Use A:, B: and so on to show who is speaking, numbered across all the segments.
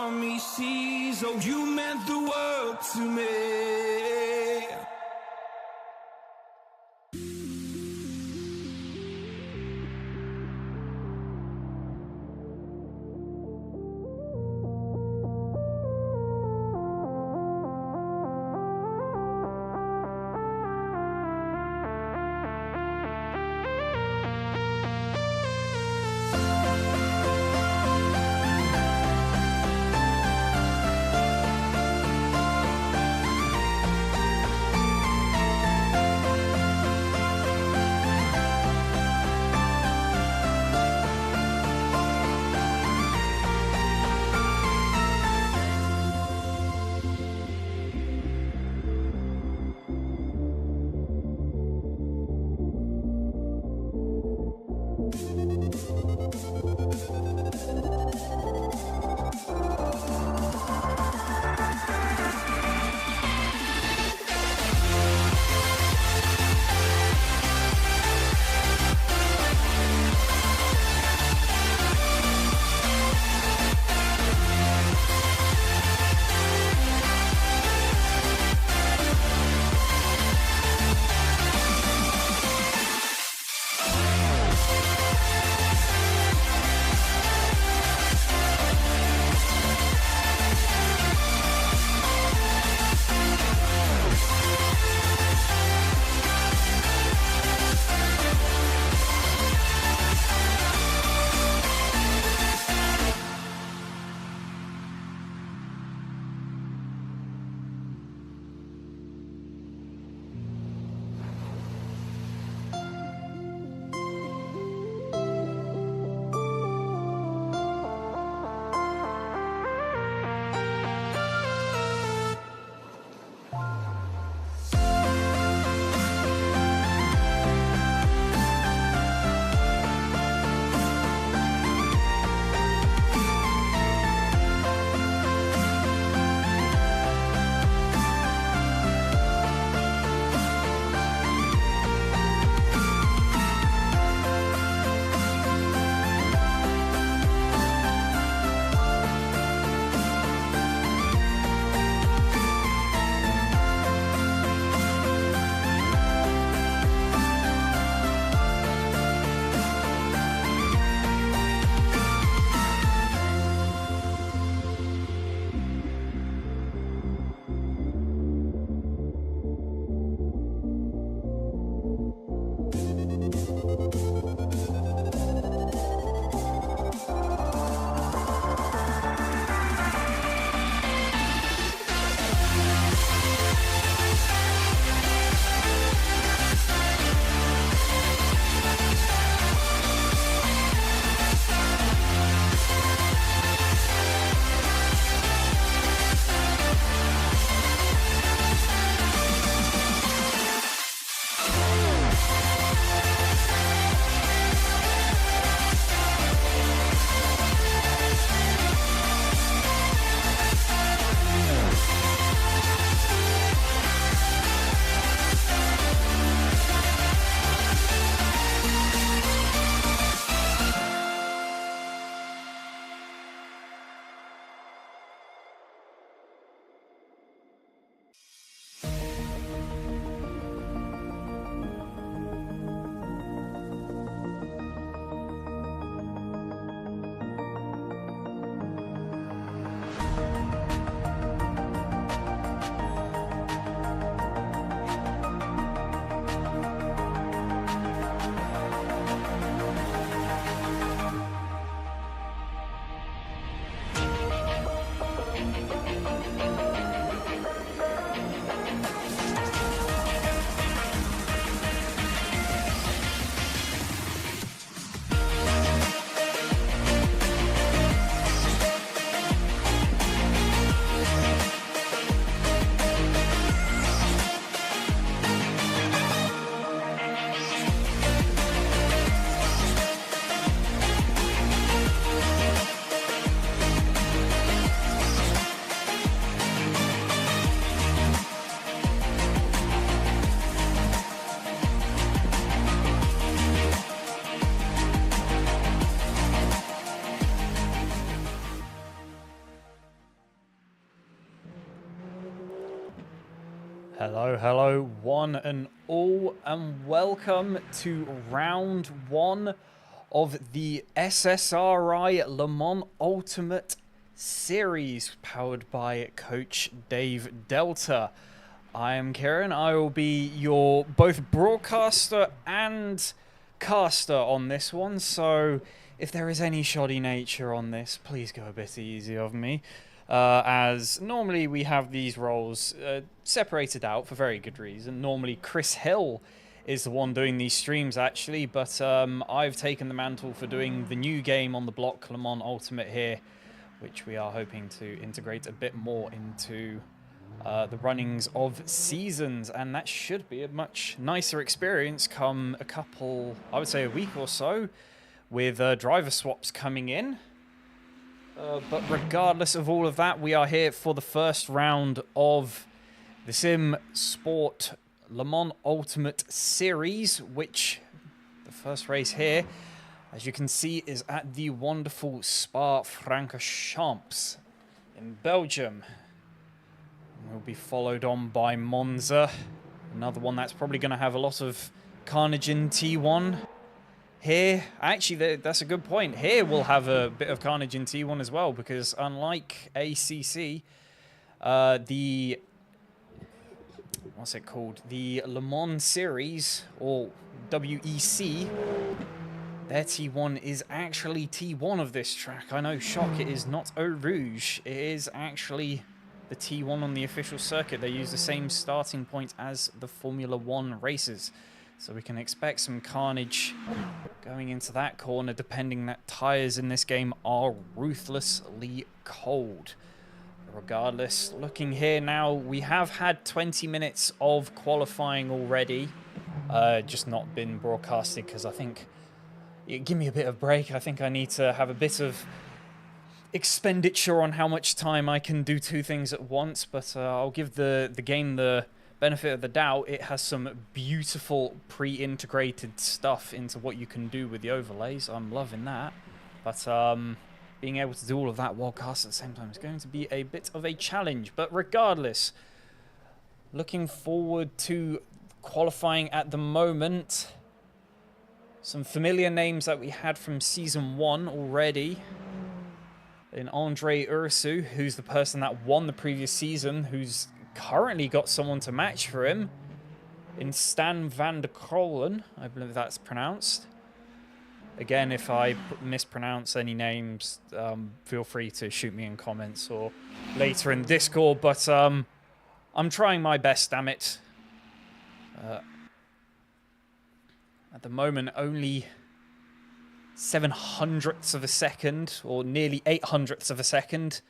A: stormy seas. Oh, you meant the world to me.
B: Hello, hello, one and all, and welcome to round one of the SSRI Le Mans Ultimate Series, powered by Coach Dave Delta. I am Kieran. I will be your both broadcaster and caster on this one, so if there is any shoddy nature on this, please go a bit easy of me. As normally we have these roles separated out for very good reason. Normally Chris Hill is the one doing these streams actually, but I've taken the mantle for doing the new game on the block, Le Mans Ultimate here, which we are hoping to integrate a bit more into the runnings of seasons, and that should be a much nicer experience come a couple, I would say a week or so, with driver swaps coming in. But regardless of all of that, we are here for the first round of the Simsport Le Mans Ultimate Series, which the first race here, as you can see, is at the wonderful Francorchamps in Belgium. Will be followed on by Monza, another one that's probably going to have a lot of carnage in T1. Here, actually, that's a good point. Here we'll have a bit of carnage in T1 as well, because unlike ACC, the what's it called? The Le Mans Series, or WEC, their T1 is actually T1 of this track. I know, shock, it is not Eau Rouge. It is actually the T1 on the official circuit. They use the same starting point as the Formula 1 races. So we can expect some carnage going into that corner, depending that tyres in this game are ruthlessly cold. Regardless, looking here now, we have had 20 minutes of qualifying already. Just not been broadcasted because I think, give me a bit of break. I think I need to have a bit of expenditure on how much time I can do two things at once, but I'll give the game the benefit of the doubt. It has some beautiful pre-integrated stuff into what you can do with the overlays. I'm loving that, but being able to do all of that while cast at the same time is going to be a bit of a challenge. But regardless, looking forward to qualifying at the moment. Some familiar names that we had from Season 1 already. In Andre Ursu, who's the person that won the previous season, who's currently got someone to match for him. In Stan van der Krolen, I believe that's pronounced. Again, if I mispronounce any names, feel free to shoot me in comments or later in Discord, but I'm trying my best, damn it. At the moment, only 7/100ths of a second, or nearly 8/100ths of a second,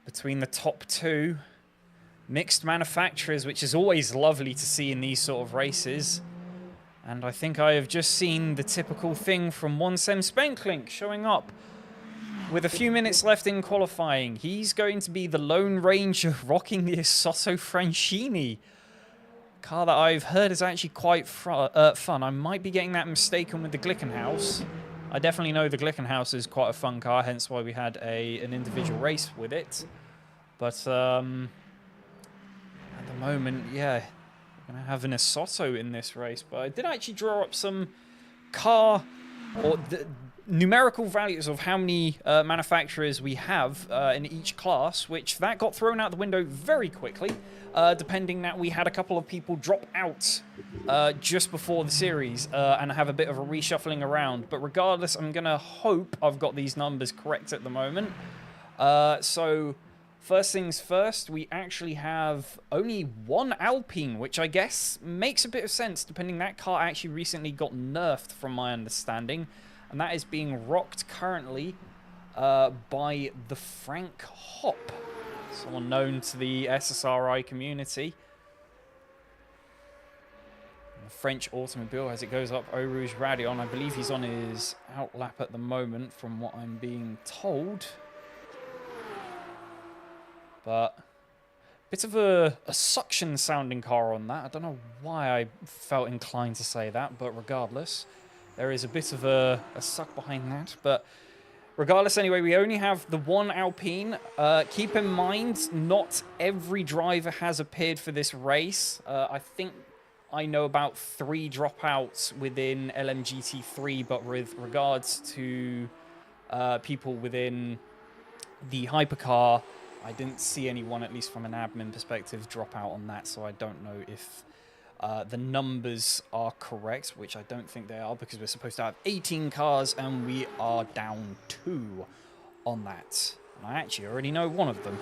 B: between the top two. Mixed manufacturers, which is always lovely to see in these sort of races. And I think I have just seen the typical thing from Monsanne Spenklink showing up with a few minutes left in qualifying. He's going to be the Lone Ranger rocking the Sotto Francini. Car that I've heard is actually quite fun. I might be getting that mistaken with the Glickenhaus. I definitely know the Glickenhaus is quite a fun car, hence why we had an individual race with it. But at the moment, yeah, we're going to have an Asotto in this race. But I did actually draw up some car or the numerical values of how many manufacturers we have in each class, which that got thrown out the window very quickly. Depending that we had a couple of people drop out just before the series and have a bit of a reshuffling around. But regardless, I'm going to hope I've got these numbers correct at the moment. So first things first, we actually have only one Alpine, which I guess makes a bit of sense, depending that car actually recently got nerfed from my understanding. And that is being rocked currently by the Frank Hop. Someone known to the SSRI community. The French automobile as it goes up Eau Rouge Radion. I believe he's on his outlap at the moment from what I'm being told. But bit of a suction sounding car on that. I don't know why I felt inclined to say that, but regardless, there is a bit of a suck behind that. But regardless, anyway, we only have the one Alpine. Keep in mind, not every driver has appeared for this race. I think I know about 3 dropouts within LMGT3, but with regards to people within the Hypercar, I didn't see anyone, at least from an admin perspective, drop out on that, so I don't know if the numbers are correct, which I don't think they are, because we're supposed to have 18 cars, and we are down 2 on that. And I actually already know one of them.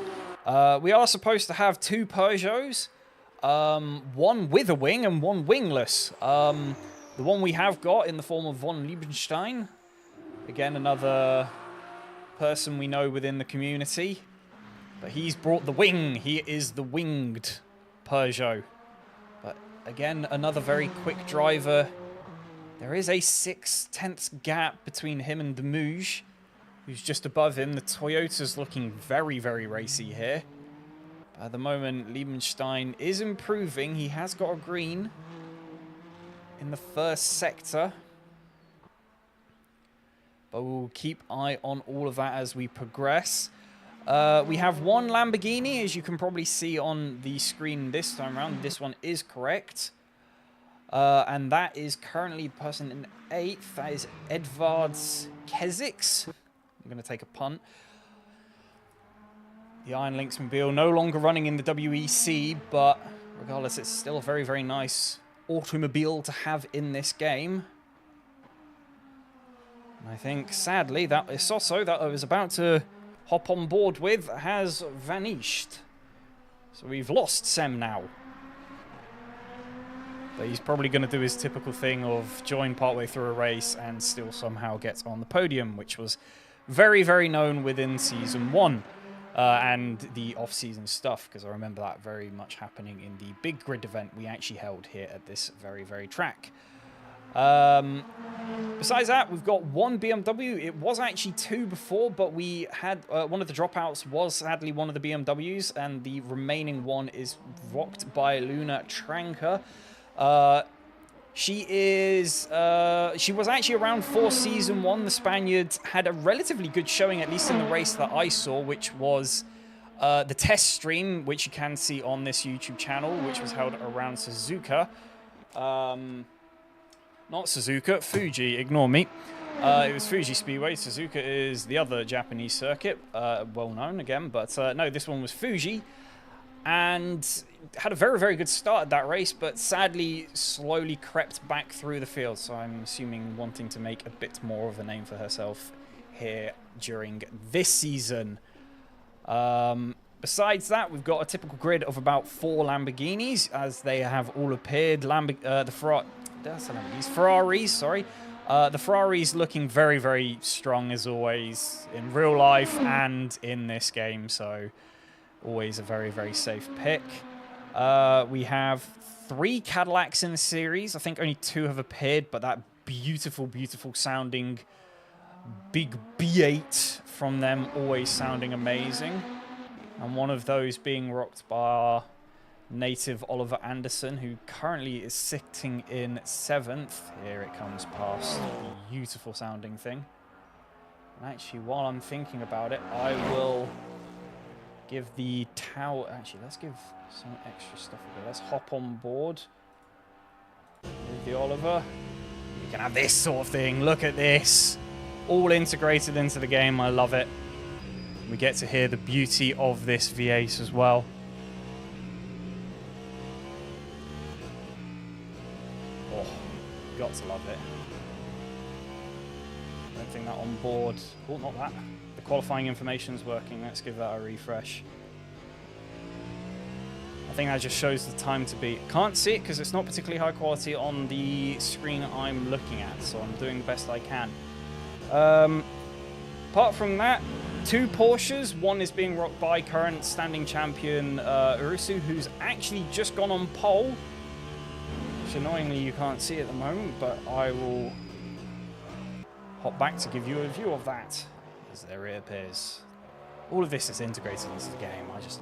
B: We are supposed to have 2 Peugeots, one with a wing and one wingless. The one we have got in the form of von Liebenstein, again, another person we know within the community, but he's brought the wing. He is the winged Peugeot. But again, another very quick driver. There is a 6/10 gap between him and Demouge, who's just above him. The Toyota's looking very, very racy here. At the moment, Liebenstein is improving. He has got a green in the first sector. But we'll keep eye on all of that as we progress. We have one Lamborghini, as you can probably see on the screen this time around. This one is correct. And that is currently the person in 8th. That is Edvards Keziks. I'm going to take a punt. The Iron Lynx Mobile no longer running in the WEC, but regardless, it's still a very, very nice automobile to have in this game. And I think, sadly, that Isoso that I was about to hop on board with has vanished. So we've lost Sem now. But he's probably going to do his typical thing of join partway through a race and still somehow gets on the podium, which was very, very known within Season 1 and the off-season stuff, because I remember that very much happening in the big grid event we actually held here at this very, very track. Besides that, we've got one BMW. It was actually 2 before, but we had one of the dropouts was sadly one of the BMWs, and the remaining one is rocked by Luna Tranka. She was actually around for Season 1. The Spaniard had a relatively good showing, at least in the race that I saw, which was the test stream, which you can see on this YouTube channel, which was held around Suzuka. Not Suzuka, Fuji, ignore me. It was Fuji Speedway. Suzuka is the other Japanese circuit, well known again, but no, this one was Fuji. And had a very, very good start at that race, but sadly slowly crept back through the field. So I'm assuming wanting to make a bit more of a name for herself here during this season. Besides that, we've got a typical grid of about 4 Lamborghinis, as they have all appeared. Ferraris, sorry. The Ferraris looking very, very strong as always in real life and in this game, so always a very, very safe pick. We have 3 Cadillacs in the series. I think only 2 have appeared, but that beautiful, beautiful sounding big B8 from them always sounding amazing. And one of those being rocked by our native Oliver Anderson, who currently is sitting in 7th. Here it comes past the beautiful sounding thing. And actually, while I'm thinking about it, I will give the tower... Actually, let's give some extra stuff away. Let's hop on board with the Oliver. You can have this sort of thing. Look at this. All integrated into the game. I love it. We get to hear the beauty of this V8 as well. Oh, got to love it. I don't think that on board... Oh, not that. The qualifying information's working. Let's give that a refresh. I think that just shows the time to beat. Can't see it because it's not particularly high quality on the screen I'm looking at, so I'm doing the best I can. Apart from that, 2 Porsches. One is being rocked by current standing champion Urusu, who's actually just gone on pole. Which annoyingly you can't see at the moment, but I will hop back to give you a view of that. As there it appears. All of this is integrated into the game. I just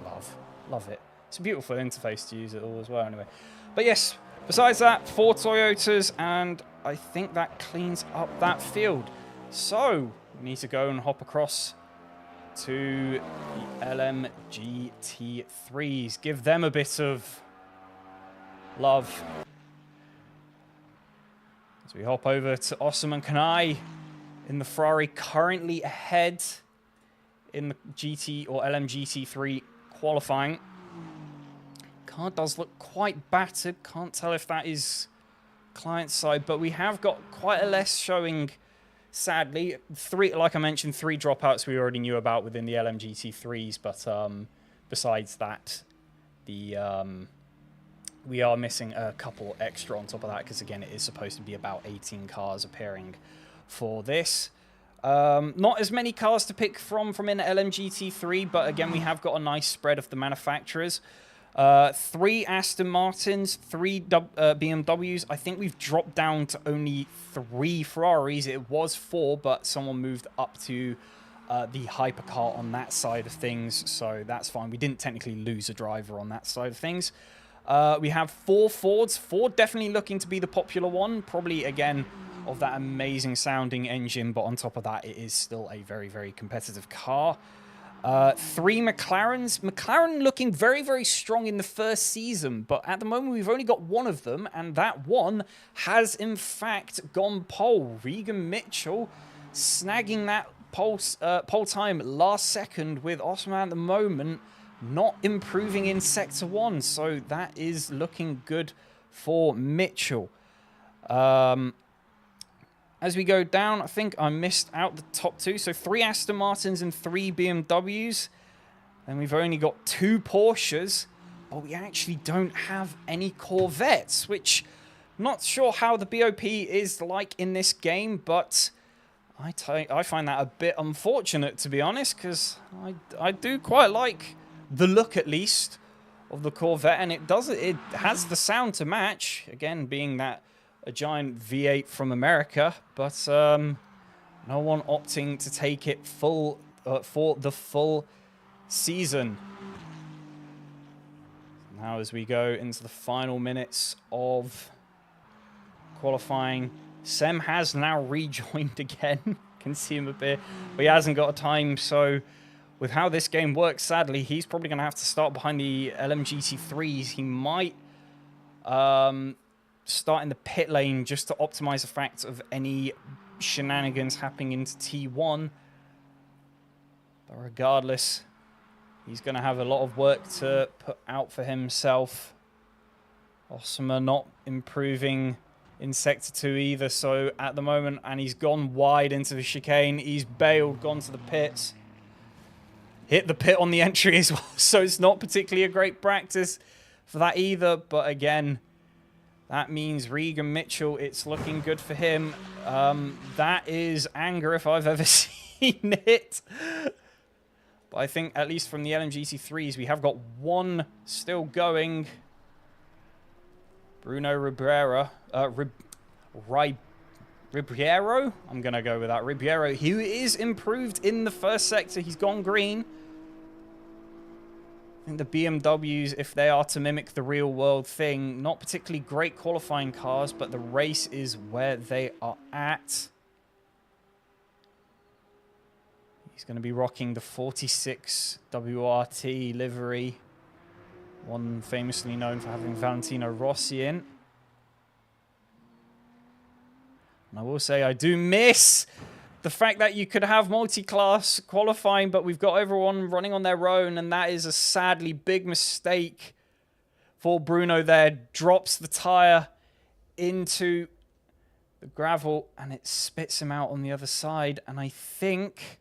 B: love it. It's a beautiful interface to use it all as well anyway. But yes, besides that, 4 Toyotas, and I think that cleans up that field. So, we need to go and hop across to the LMGT3s. Give them a bit of love. As we hop over to Osman and Kanai in the Ferrari, currently ahead in the GT or LMGT3 qualifying. Car does look quite battered. Can't tell if that is client side, but we have got quite a less showing, sadly. Like I mentioned, 3 dropouts we already knew about within the LMGT3s, but besides that, we are missing a couple extra on top of that, because again, it is supposed to be about 18 cars appearing for this. Not as many cars to pick from in LMGT3, but again, we have got a nice spread of the manufacturers. 3 Aston Martins, 3 BMWs. I think we've dropped down to only 3 Ferraris. It was 4, but someone moved up to the Hypercar on that side of things, so that's fine. We didn't technically lose a driver on that side of things. We have 4 Fords. Ford definitely looking to be the popular one. Probably, again, of that amazing sounding engine, but on top of that, it is still a very, very competitive car. 3 McLarens. McLaren looking very, very strong in the first season, but at the moment we've only got 1 of them, and that one has in fact gone pole. Regan Mitchell snagging that pole time last second, with Osman at the moment not improving in Sector 1, so that is looking good for Mitchell. As we go down, I think I missed out the top 2. So 3 Aston Martins and 3 BMWs. And we've only got 2 Porsches. But we actually don't have any Corvettes, which not sure how the BOP is like in this game. But I find that a bit unfortunate, to be honest, because I do quite like the look, at least, of the Corvette. And it has the sound to match, again, being that a giant V8 from America, but no one opting to take it full for the full season. Now, as we go into the final minutes of qualifying, Sem has now rejoined again. Can see him a bit, but he hasn't got a time. So, with how this game works, sadly, he's probably going to have to start behind the LMGT3s. He might start in the pit lane just to optimize the fact of any shenanigans happening into T1. But regardless, he's going to have a lot of work to put out for himself. Osama not improving in Sector 2 either, so at the moment, and he's gone wide into the chicane. He's bailed, gone to the pits. Hit the pit on the entry as well, so it's not particularly a great practice for that either, but again, that means Regan Mitchell, it's looking good for him. That is anger if I've ever seen it. But I think, at least from the LMGT3s, we have got 1 still going. Bruno Ribeiro. Ribeiro? I'm going to go with that. Ribeiro, who is improved in the first sector. He's gone green. I think the BMWs, if they are to mimic the real world thing, not particularly great qualifying cars, but the race is where they are at. He's going to be rocking the 46 WRT livery, one famously known for having Valentino Rossi in. And I will say I do miss the fact that you could have multi-class qualifying, but we've got everyone running on their own, and that is a sadly big mistake for Bruno there. Drops the tyre into the gravel, and it spits him out on the other side, and I think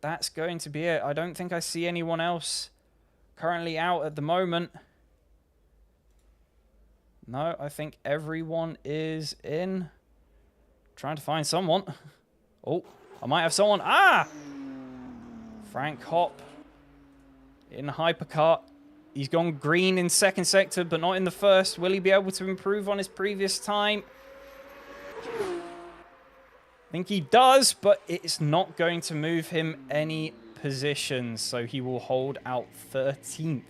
B: that's going to be it. I don't think I see anyone else currently out at the moment. No, I think everyone is in. Trying to find someone. Oh, I might have someone. Ah! Frank Hopp in Hypercar. He's gone green in second sector, but not in the first. Will he be able to improve on his previous time? I think he does, but it's not going to move him any positions. So he will hold out 13th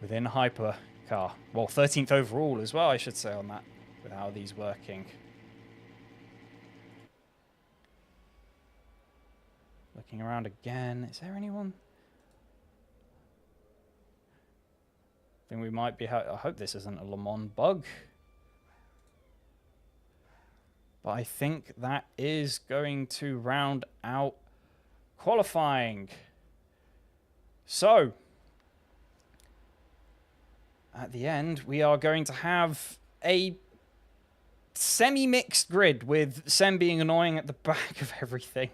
B: within Hypercar. Well, 13th overall as well, I should say, on that, with how these working. Looking around again. Is there anyone? I think we might be... I hope this isn't a Le Mans bug. But I think that is going to round out qualifying. So, at the end, we are going to have a semi-mixed grid with Sem being annoying at the back of everything.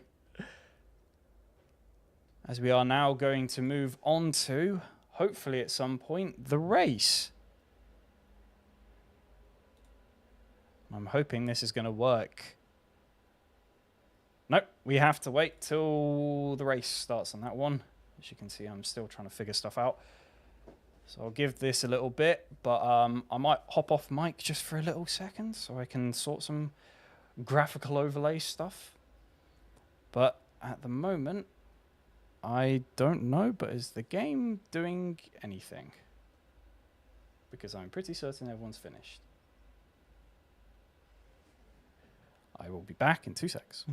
B: As we are now going to move on to, hopefully at some point, the race. I'm hoping this is going to work. Nope, we have to wait till the race starts on that one. As you can see, I'm still trying to figure stuff out. So I'll give this a little bit, but I might hop off mic just for a little second so I can sort some graphical overlay stuff. But at the moment, I don't know, but is the game doing anything? Because I'm pretty certain everyone's finished. I will be back in 2 seconds.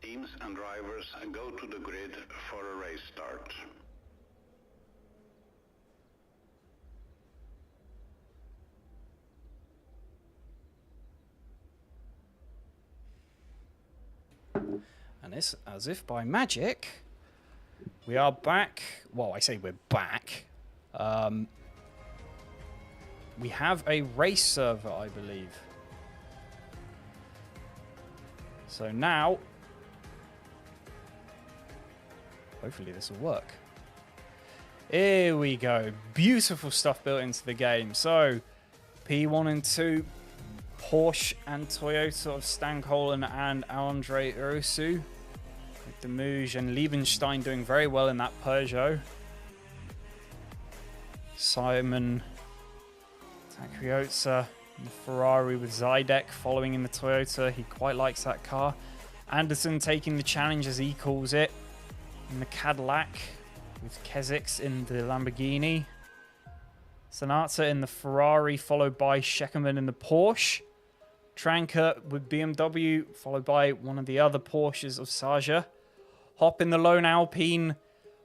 C: Teams and drivers go to the grid for a race start.
B: And it's as if by magic, we are back. Well, I say we're back. We have a race server, I believe. So now, hopefully this will work. Here we go. Beautiful stuff built into the game. So, P1 and 2, Porsche and Toyota of Stankolen and Andre Ursu. With Demouge and Liebenstein doing very well in that Peugeot. Simon Takrioza in the Ferrari with Zydek following in the Toyota. He quite likes that car. Anderson taking the challenge, as he calls it, in the Cadillac, with Kezix in the Lamborghini. Sonata in the Ferrari, followed by Scheckerman in the Porsche. Tranker with BMW, followed by one of the other Porsches of Saja. Hop in the lone Alpine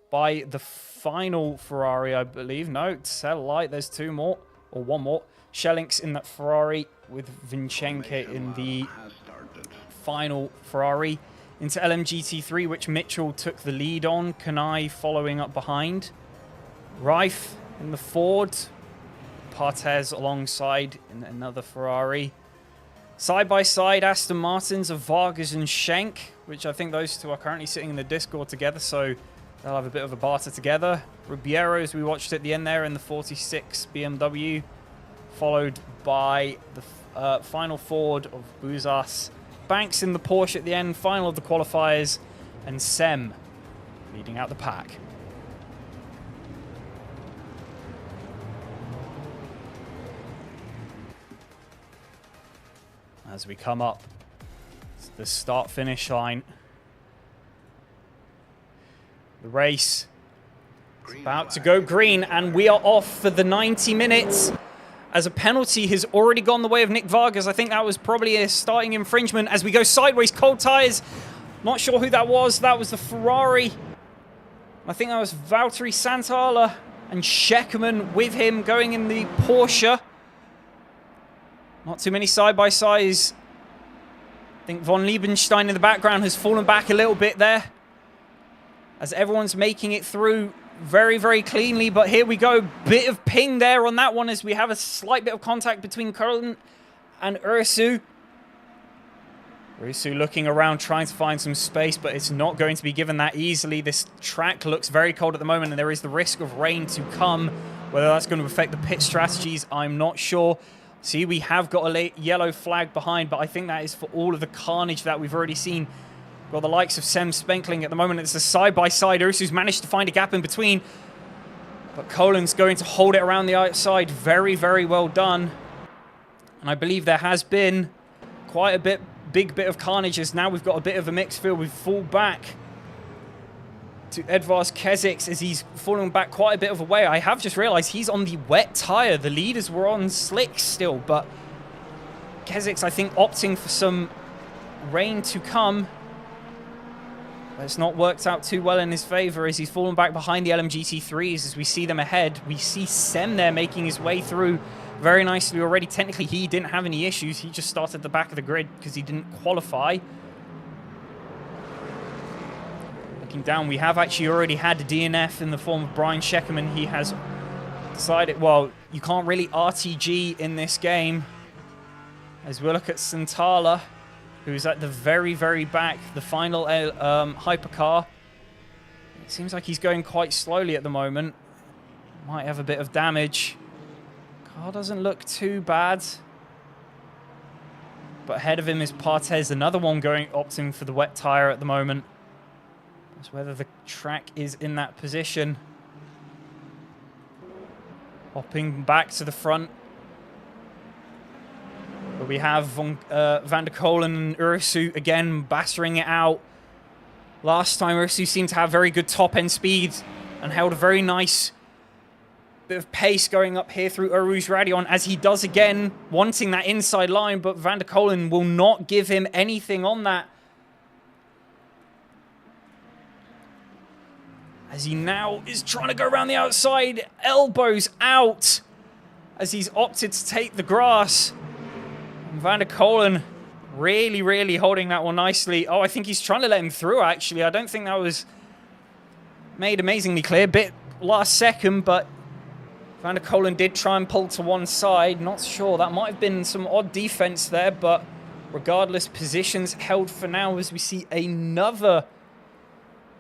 B: by the final Ferrari, I believe. No, Satellite, there's two more, or one more. Schellinks in that Ferrari with Vincenke in the final Ferrari. Into LMGT3, which Mitchell took the lead on. Kanai following up behind. Reif in the Ford. Partez alongside in another Ferrari. Side by side, Aston Martins of Vargas and Schenk, which I think those two are currently sitting in the Discord together, so they'll have a bit of a barter together. Rubiero, as we watched at the end there, in the 46 BMW, followed by the final Ford of Buzas. Banks in the Porsche at the end, final of the qualifiers, and Sem leading out the pack. As we come up to the start-finish line, the race is about to go green, and we are off for the 90 minutes. As a penalty has already gone the way of Nick Vargas. I think that was probably a starting infringement. As we go sideways, cold tyres. Not sure who that was. That was the Ferrari. I think that was Valtteri Santala and Scheckerman with him going in the Porsche. Not too many side-by-sides. I think von Liebenstein in the background has fallen back a little bit there, as everyone's making it through very, very cleanly. But here we go. Bit of ping there on that one as we have a slight bit of contact between Cullen and Ursu. Ursu looking around, trying to find some space, but it's not going to be given that easily. This track looks very cold at the moment, and there is the risk of rain to come. Whether that's going to affect the pit strategies, I'm not sure. See, we have got a yellow flag behind, but I think that is for all of the carnage that we've already seen. Got the likes of Sem Spenkling at the moment. It's a side-by-side. Ursu's managed to find a gap in between, but Colin's going to hold it around the outside. Very, very well done. And I believe there has been quite a big bit of carnage, as now we've got a bit of a mixed field. We've fallen back to Edvars Kezix as he's fallen back quite a bit of a way. I have just realized he's on the wet tire. The leaders were on slicks still, but Keswick's, I think, opting for some rain to come. But it's not worked out too well in his favor as he's fallen back behind the LMGT3s as we see them ahead. We see Sem there making his way through very nicely already. Technically, he didn't have any issues. He just started at the back of the grid because he didn't qualify. Looking down, we have actually already had a DNF in the form of Brian Scheckerman. He has decided, well, you can't really RTG in this game. As we look at Santala, who's at the very, very back, the final hypercar. It seems like he's going quite slowly at the moment. Might have a bit of damage. Car doesn't look too bad. But ahead of him is Partez, another one opting for the wet tire at the moment. It's whether the track is in that position. Hopping back to the front. But we have Van der Kolen and Ursu again battering it out. Last time Ursu seemed to have very good top-end speed and held a very nice bit of pace going up here through Eau Rouge Radion, as he does again, wanting that inside line, but Van der Kolen will not give him anything on that. As he now is trying to go around the outside, elbows out, as he's opted to take the grass. Van der Kolen really, really holding that one nicely. Oh, I think he's trying to let him through, actually. I don't think that was made amazingly clear. Bit last second, but Van der Kolen did try and pull to one side. Not sure. That might have been some odd defense there, but regardless, positions held for now as we see another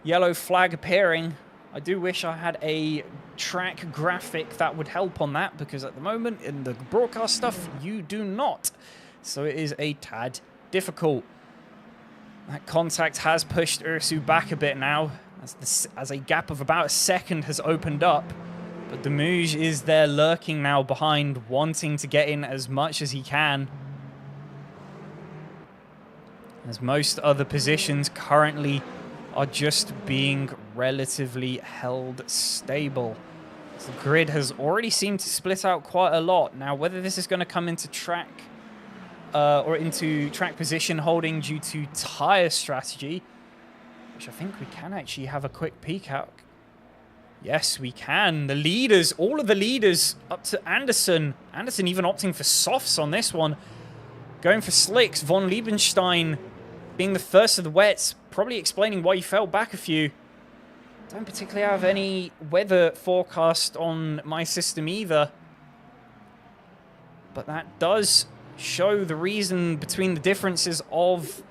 B: yellow flag appearing. I do wish I had a track graphic that would help on that, because at the moment in the broadcast stuff, you do not. So it is a tad difficult. That contact has pushed Ursu back a bit now, as a gap of about a second has opened up. But Demouge is there lurking now behind, wanting to get in as much as he can. As most other positions currently are just being relatively held stable. So the grid has already seemed to split out quite a lot. Now, whether this is going to come into track or into track position holding due to tire strategy, which I think we can actually have a quick peek at. Yes, we can. The leaders, all of the leaders up to Anderson. Anderson even opting for softs on this one. Going for slicks. Von Liebenstein being the first of the wets, probably explaining why he fell back a few. Don't particularly have any weather forecast on my system either. But that does show the reason between the differences of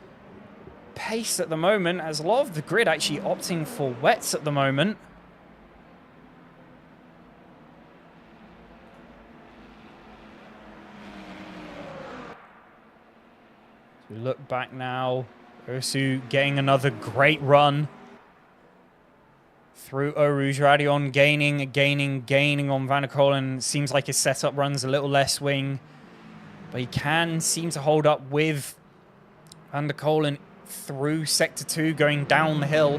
B: pace at the moment, as a lot of the grid actually opting for wets at the moment. So we look back now. Ursu getting another great run through Eau Rouge Radion, gaining on Van der Kolen. Seems like his setup runs a little less wing, but he can seem to hold up with Van der Kolen through Sector 2, going down the hill.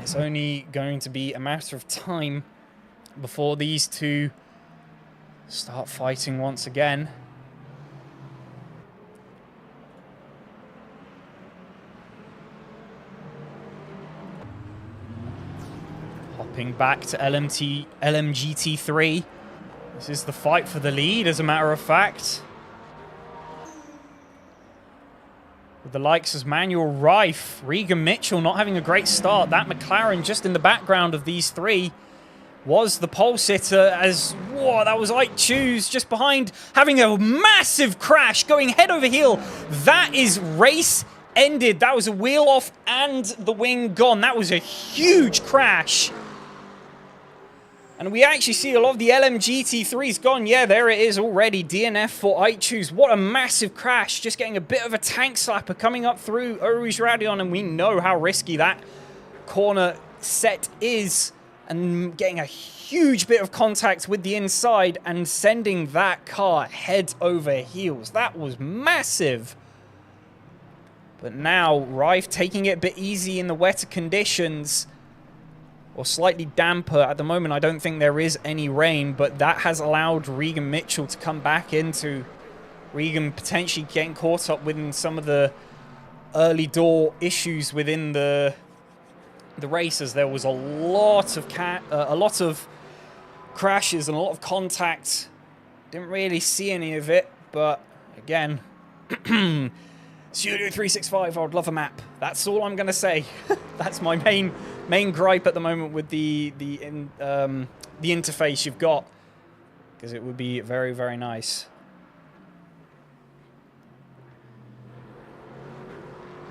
B: It's only going to be a matter of time before these two start fighting once again. Hopping back to LMGT3. This is the fight for the lead, as a matter of fact. With the likes of Manuel Rife, Regan Mitchell not having a great start. That McLaren just in the background of these three was the pole sitter, as, whoa, that was Ike Choose just behind, having a massive crash, going head over heel. That is race ended. That was a wheel off and the wing gone. That was a huge crash. And we actually see a lot of the LMGT3s gone. Yeah, there it is already. DNF for Aichus. What a massive crash. Just getting a bit of a tank slapper coming up through Eau Rouge Radion. And we know how risky that corner set is. And getting a huge bit of contact with the inside and sending that car head over heels. That was massive. But now, Rife taking it a bit easy in the wetter conditions. Or slightly damper. At the moment, I don't think there is any rain, but that has allowed Regan Mitchell to come back into Regan potentially getting caught up within some of the early door issues within the race, as there was a lot of crashes and a lot of contact. Didn't really see any of it, but again, Studio 365, I would love a map. That's all I'm gonna say. That's my main gripe at the moment with the interface you've got, because it would be very, very nice.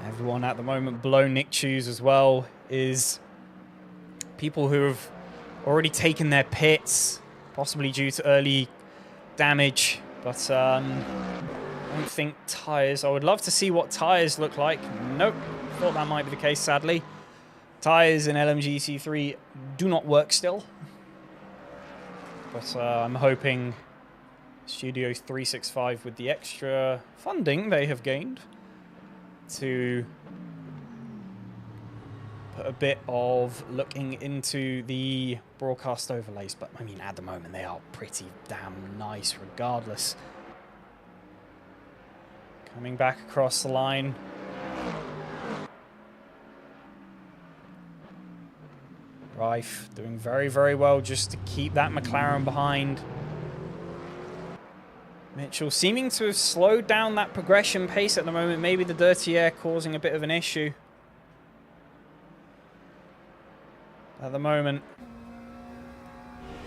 B: Everyone at the moment below Nick Chews as well is people who have already taken their pits, possibly due to early damage, but I don't think tyres. I would love to see what tyres look like. Nope, thought that might be the case, sadly. Tyres in LMGC3 do not work still, but I'm hoping Studio 365, with the extra funding they have gained, to put a bit of looking into the broadcast overlays. But I mean, at the moment they are pretty damn nice regardless. Coming back across the line. Rife doing very, very well just to keep that McLaren behind. Mitchell seeming to have slowed down that progression pace at the moment. Maybe the dirty air causing a bit of an issue at the moment.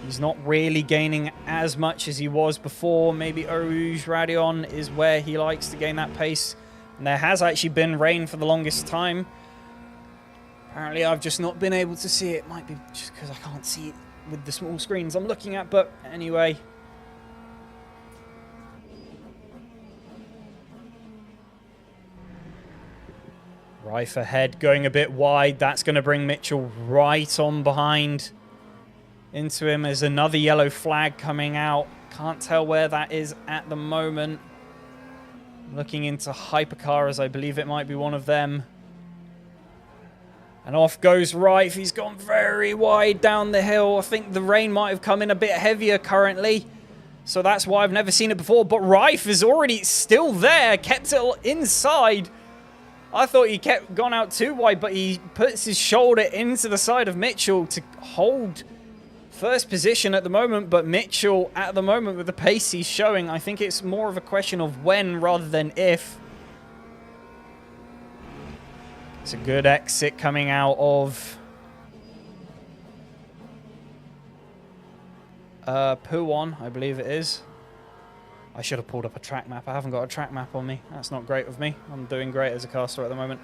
B: He's not really gaining as much as he was before. Maybe Eau Rouge Radion is where he likes to gain that pace. And there has actually been rain for the longest time. Apparently I've just not been able to see it. Might be just because I can't see it with the small screens I'm looking at. But anyway. Rife ahead, going a bit wide. That's going to bring Mitchell right on behind into him. There's another yellow flag coming out. Can't tell where that is at the moment. Looking into Hypercar, as I believe it might be one of them. And off goes Rife. He's gone very wide down the hill. I think the rain might have come in a bit heavier currently, so that's why I've never seen it before. But Rife is already still there, kept it inside. I thought he gone out too wide, but he puts his shoulder into the side of Mitchell to hold first position at the moment. But Mitchell, at the moment, with the pace he's showing, I think it's more of a question of when rather than if. It's a good exit coming out of Pouon, I believe it is. I should have pulled up a track map. I haven't got a track map on me. That's not great of me. I'm doing great as a caster at the moment.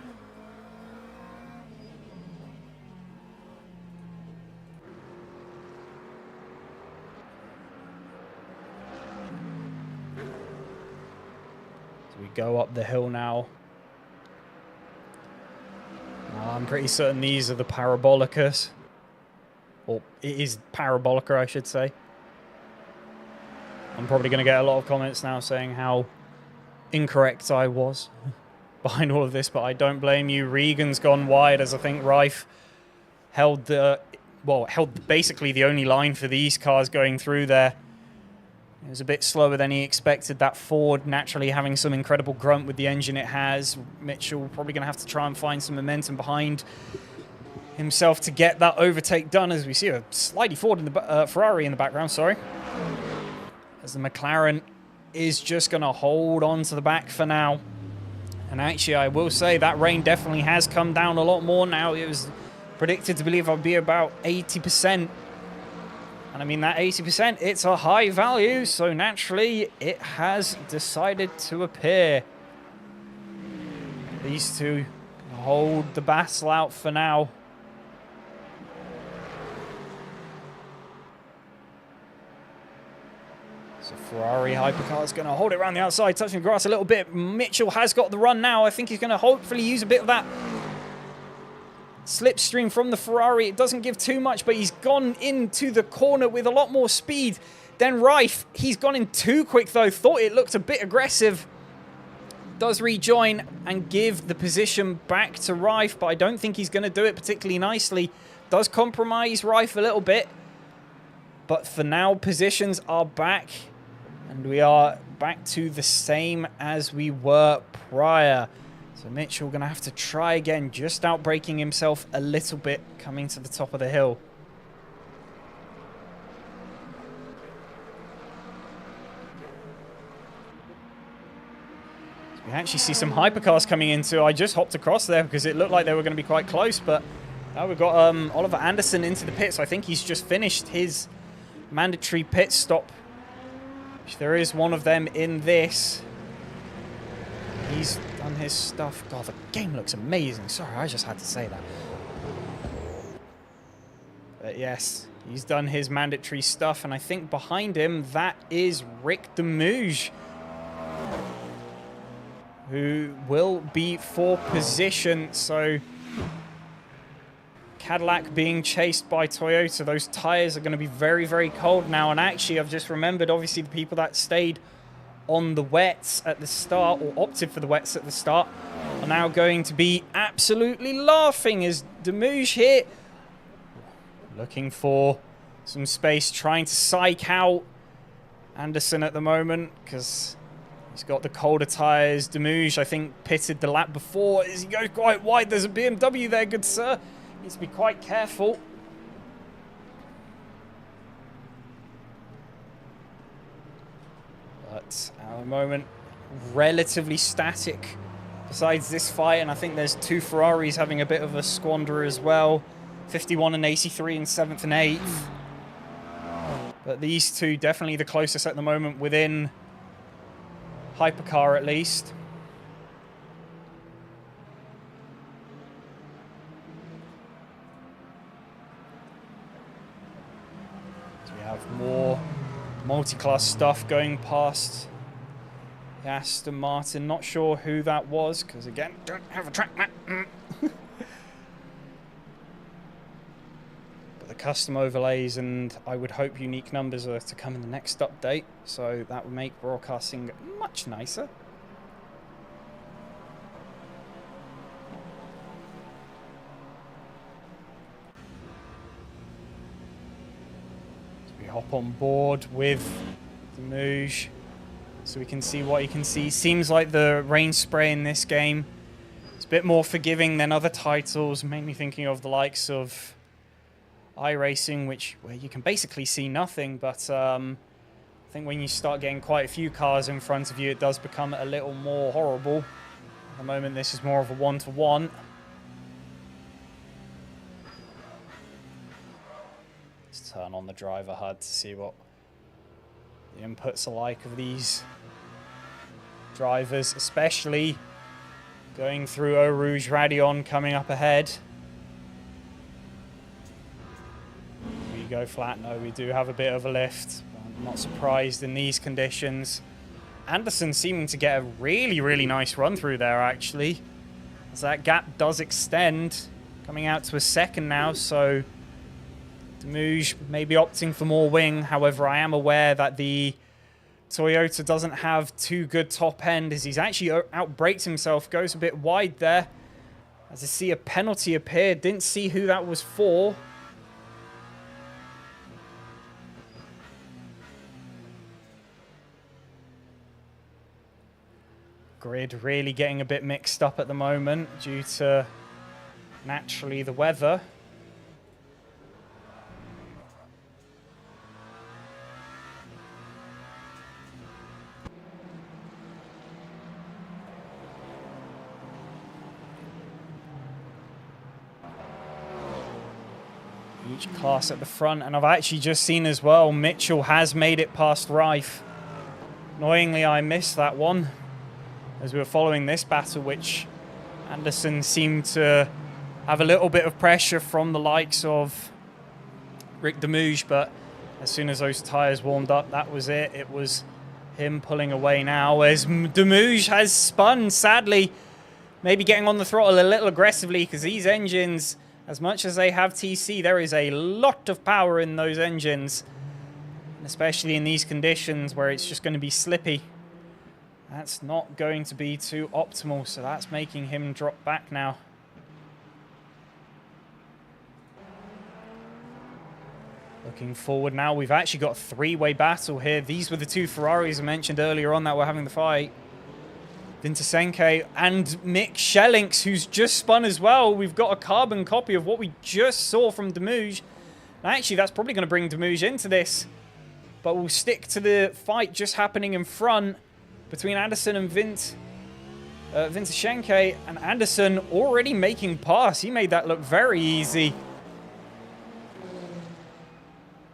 B: So we go up the hill now. I'm pretty certain these are the Parabolicas. Or it is Parabolica, I should say. I'm probably going to get a lot of comments now saying how incorrect I was behind all of this, but I don't blame you. Regan's gone wide, as I think Rife held basically the only line for these cars going through there. It was a bit slower than he expected. That Ford naturally having some incredible grunt with the engine it has. Mitchell probably going to have to try and find some momentum behind himself to get that overtake done, as we see a slightly Ford in the Ferrari in the background, sorry. As the McLaren is just going to hold on to the back for now. And actually, I will say that rain definitely has come down a lot more now. It was predicted to believe I'd be about 80%. And I mean, that 80%, it's a high value, so naturally it has decided to appear. These two hold the battle out for now. So Ferrari Hypercar is going to hold it around the outside, touching the grass a little bit. Mitchell has got the run now. I think he's going to hopefully use a bit of that slipstream from the Ferrari. It doesn't give too much, but he's gone into the corner with a lot more speed than Rife. He's gone in too quick, though. Thought it looked a bit aggressive. Does rejoin and give the position back to Rife, but I don't think he's going to do it particularly nicely. Does compromise Rife a little bit. But for now, positions are back. And we are back to the same as we were prior. So Mitchell going to have to try again, just outbraking himself a little bit coming to the top of the hill. So we actually see some hypercars coming in too. I just hopped across there because it looked like they were going to be quite close, but now we've got Oliver Anderson into the pits. I think he's just finished his mandatory pit stop. There is one of them in this. He's done his stuff. God, the game looks amazing. Sorry, I just had to say that. But yes, he's done his mandatory stuff. And I think behind him, that is Rick Demouge, who will be for position. So Cadillac being chased by Toyota. Those tires are going to be very, very cold now. And actually, I've just remembered, obviously, the people that stayed on the wets at the start, or opted for the wets at the start, are now going to be absolutely laughing as Demouge here, looking for some space, trying to psych out Anderson at the moment because he's got the colder tires. Demouge, I think, pitted the lap before as he goes quite wide. There's a BMW there, good sir. Needs to be quite careful. But at the moment, relatively static besides this fight. And I think there's two Ferraris having a bit of a squander as well. 51 and 83 in 7th and 8th. But these two definitely the closest at the moment within Hypercar at least. So we have more multi-class stuff going past the Aston Martin. Not sure who that was because, again, don't have a track map. But the custom overlays and I would hope unique numbers are to come in the next update. So that would make broadcasting much nicer. Hop on board with Demouge so we can see what he can see. Seems like the rain spray in this game is a bit more forgiving than other titles. Made me thinking of the likes of iRacing, where you can basically see nothing. But I think when you start getting quite a few cars in front of you, it does become a little more horrible. At the moment, this is more of a one-to-one. Turn on the driver HUD to see what the inputs are like of these drivers, especially going through Eau Rouge Radion coming up ahead. We go flat. No, we do have a bit of a lift. I'm not surprised in these conditions. Anderson seeming to get a really, really nice run through there, actually, as that gap does extend, coming out to a second now, so Demouge may be opting for more wing. However, I am aware that the Toyota doesn't have too good top end as he's actually outbraked himself. Goes a bit wide there. As I see a penalty appear. Didn't see who that was for. Grid really getting a bit mixed up at the moment due to, naturally, the weather. Each class at the front, and I've actually just seen as well, Mitchell has made it past Rife. Annoyingly, I missed that one as we were following this battle, which Anderson seemed to have a little bit of pressure from the likes of Rick Demouge, but as soon as those tyres warmed up, that was it. It was him pulling away now as Demouge has spun, sadly, maybe getting on the throttle a little aggressively because these engines, as much as they have TC, there is a lot of power in those engines, especially in these conditions where it's just going to be slippy. That's not going to be too optimal, so that's making him drop back now. Looking forward now, we've actually got a three-way battle here. These were the two Ferraris I mentioned earlier on that were having the fight. Vincenzo and Mick Schellinks, who's just spun as well. We've got a carbon copy of what we just saw from Demouge. And actually, that's probably going to bring Demouge into this. But we'll stick to the fight just happening in front between Anderson and Vincenzo. And Anderson already making pass. He made that look very easy.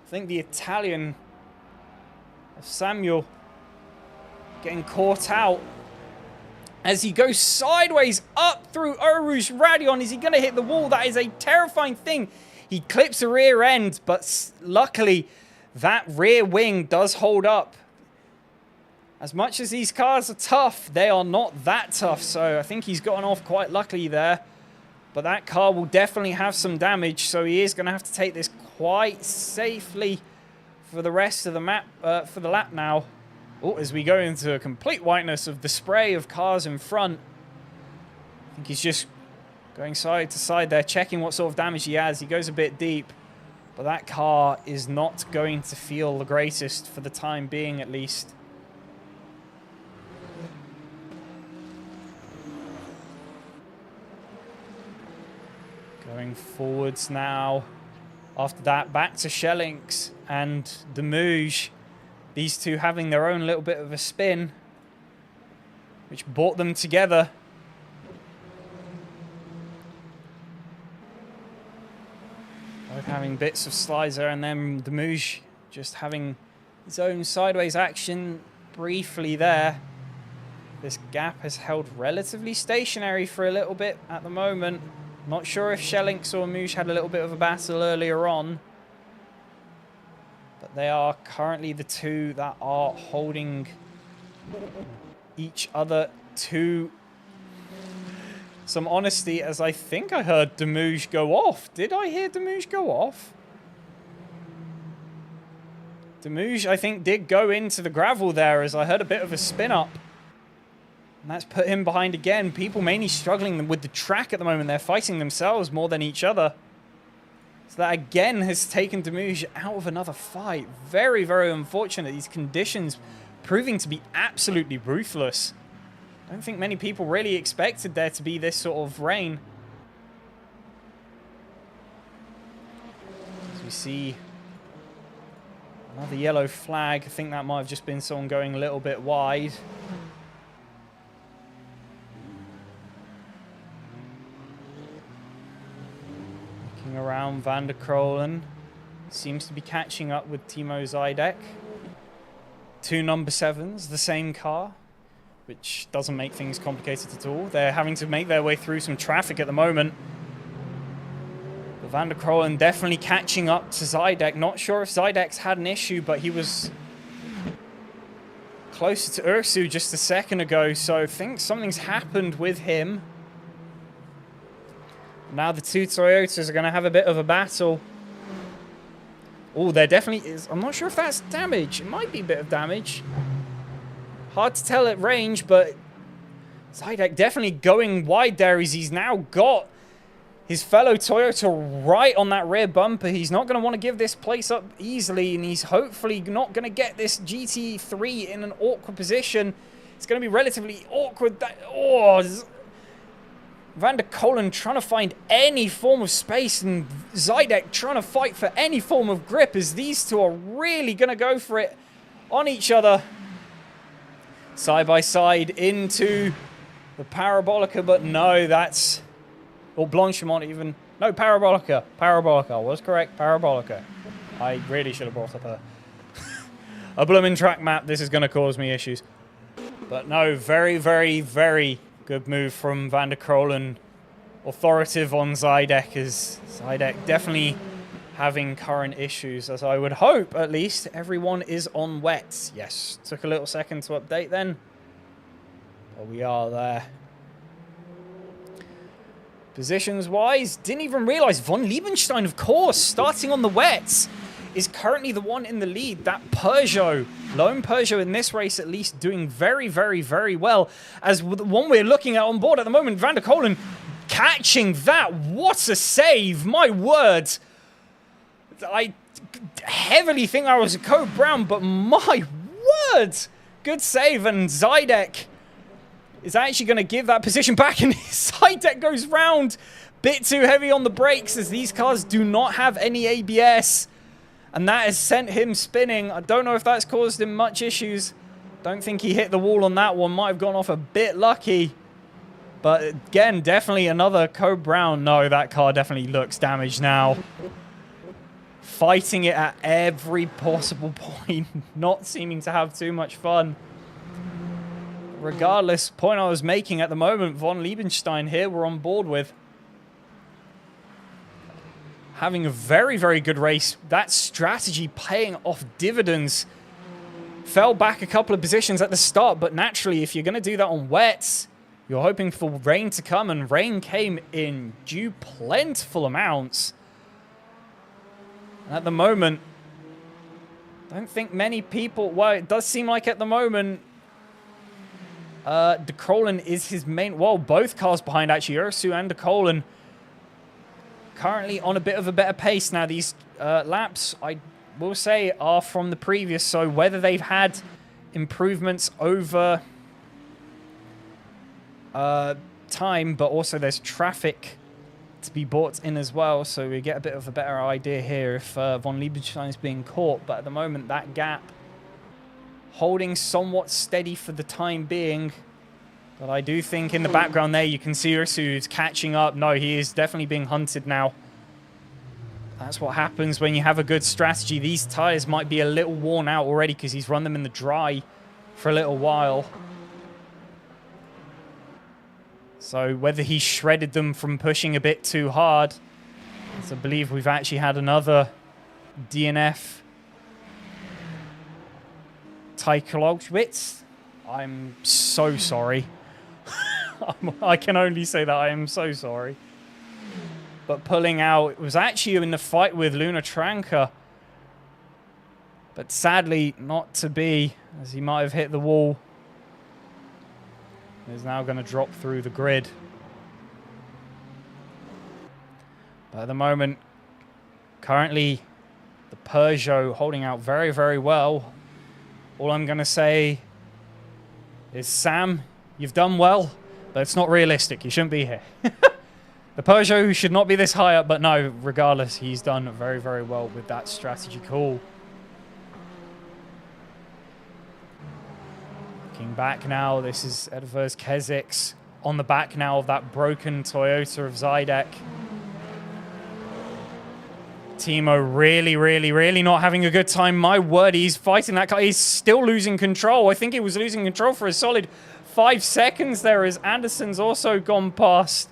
B: I think the Italian of Samuel getting caught out as he goes sideways up through Eau Rouge Radion. Is he going to hit the wall? That is a terrifying thing. He clips the rear end, but luckily that rear wing does hold up. As much as these cars are tough, they are not that tough. So I think he's gotten off quite luckily there. But that car will definitely have some damage. So he is going to have to take this quite safely for the rest of the map, for the lap now. Oh, as we go into a complete whiteness of the spray of cars in front. I think he's just going side to side there, checking what sort of damage he has. He goes a bit deep, but that car is not going to feel the greatest for the time being, at least. Going forwards now. After that, back to Schellinks and Demouge. These two having their own little bit of a spin, which brought them together. Both having bits of slides there, and then Demouge just having his own sideways action briefly there. This gap has held relatively stationary for a little bit at the moment. Not sure if Schellinks or Demouge had a little bit of a battle earlier on. But they are currently the two that are holding each other to some honesty, as I think I heard Demouge go off. Did I hear Demouge go off? Demouge, I think, did go into the gravel there, as I heard a bit of a spin up. And that's put him behind again. People mainly struggling with the track at the moment. They're fighting themselves more than each other. So that again has taken Demouge out of another fight. Very, very unfortunate. These conditions proving to be absolutely ruthless. I don't think many people really expected there to be this sort of rain. As we see another yellow flag. I think that might have just been someone going a little bit wide. Around Van der Krolen seems to be catching up with Timo Zidek. Two number 7s, the same car, which doesn't make things complicated at all. They're having to make their way through some traffic at the moment. But Van der Krolen definitely catching up to Zidek. Not sure if Zidek's had an issue, but he was closer to Ursu just a second ago, so I think something's happened with him. Now the two Toyotas are going to have a bit of a battle. Oh, there definitely is. I'm not sure if that's damage. It might be a bit of damage. Hard to tell at range, but Zidek definitely going wide there as he's now got his fellow Toyota right on that rear bumper. He's not going to want to give this place up easily, and he's hopefully not going to get this GT3 in an awkward position. It's going to be relatively awkward. Van der Krolen trying to find any form of space, and Zidek trying to fight for any form of grip, as these two are really going to go for it on each other. Side by side into the Parabolica, but no, that's... Or Blanchimont even. No, Parabolica. Parabolica. I was correct. Parabolica. I really should have brought up a blooming track map. This is going to cause me issues. But no, very, very, very good move from Van der Krolen. Authoritative on Zidek, as Zidek definitely having current issues, as I would hope, at least. Everyone is on wets. Yes, took a little second to update then. But we are there. Positions-wise, didn't even realize Von Liebenstein, of course, starting on the wets, is currently the one in the lead. That Peugeot, lone Peugeot in this race at least, doing very, very, very well. As the one we're looking at on board at the moment, Van der Krolen catching that. What a save, my word. I heavily think that was a Code Brown, but my word! Good save, and Zydek is actually going to give that position back, and Zydek goes round. Bit too heavy on the brakes, as these cars do not have any ABS, and that has sent him spinning. I don't know if that's caused him much issues. Don't think he hit the wall on that one. Might have gone off a bit lucky. But again, definitely another Code Brown. No, that car definitely looks damaged now. Fighting it at every possible point. Not seeming to have too much fun. Regardless, point I was making at the moment, Von Liebenstein here we're on board with. Having a very, very good race. That strategy paying off dividends. Fell back a couple of positions at the start, but naturally, if you're going to do that on wets, you're hoping for rain to come, and rain came in due plentiful amounts. And at the moment, I don't think many people... Well, it does seem like at the moment, De Krolen is his main... Well, both cars behind, actually. Ursu and De Krolen currently on a bit of a better pace. Now, these laps, I will say, are from the previous. So whether they've had improvements over time, but also there's traffic to be brought in as well, so we get a bit of a better idea here if Von Liebenstein is being caught. But at the moment, that gap holding somewhat steady for the time being. But I do think in the background there you can see Ursu's catching up. No, he is definitely being hunted now. That's what happens when you have a good strategy. These tires might be a little worn out already because he's run them in the dry for a little while. So whether he shredded them from pushing a bit too hard, as I believe we've actually had another DNF. Tykolowicz, I'm so sorry. I can only say that I am so sorry. But pulling out, it was actually in the fight with Luna Tranka. But sadly, not to be, as he might have hit the wall. Is now going to drop through the grid. But at the moment, currently, the Peugeot holding out very, very well. All I'm going to say is, Sam, you've done well, but it's not realistic. You shouldn't be here. The Peugeot should not be this high up, but no, regardless, he's done very, very well with that strategy call. Looking back now, this is Edvers Keziks on the back now of that broken Toyota of Zydek. Timo really, really, really not having a good time. My word, he's fighting that car. He's still losing control. I think he was losing control for a solid 5 seconds there as Anderson's also gone past.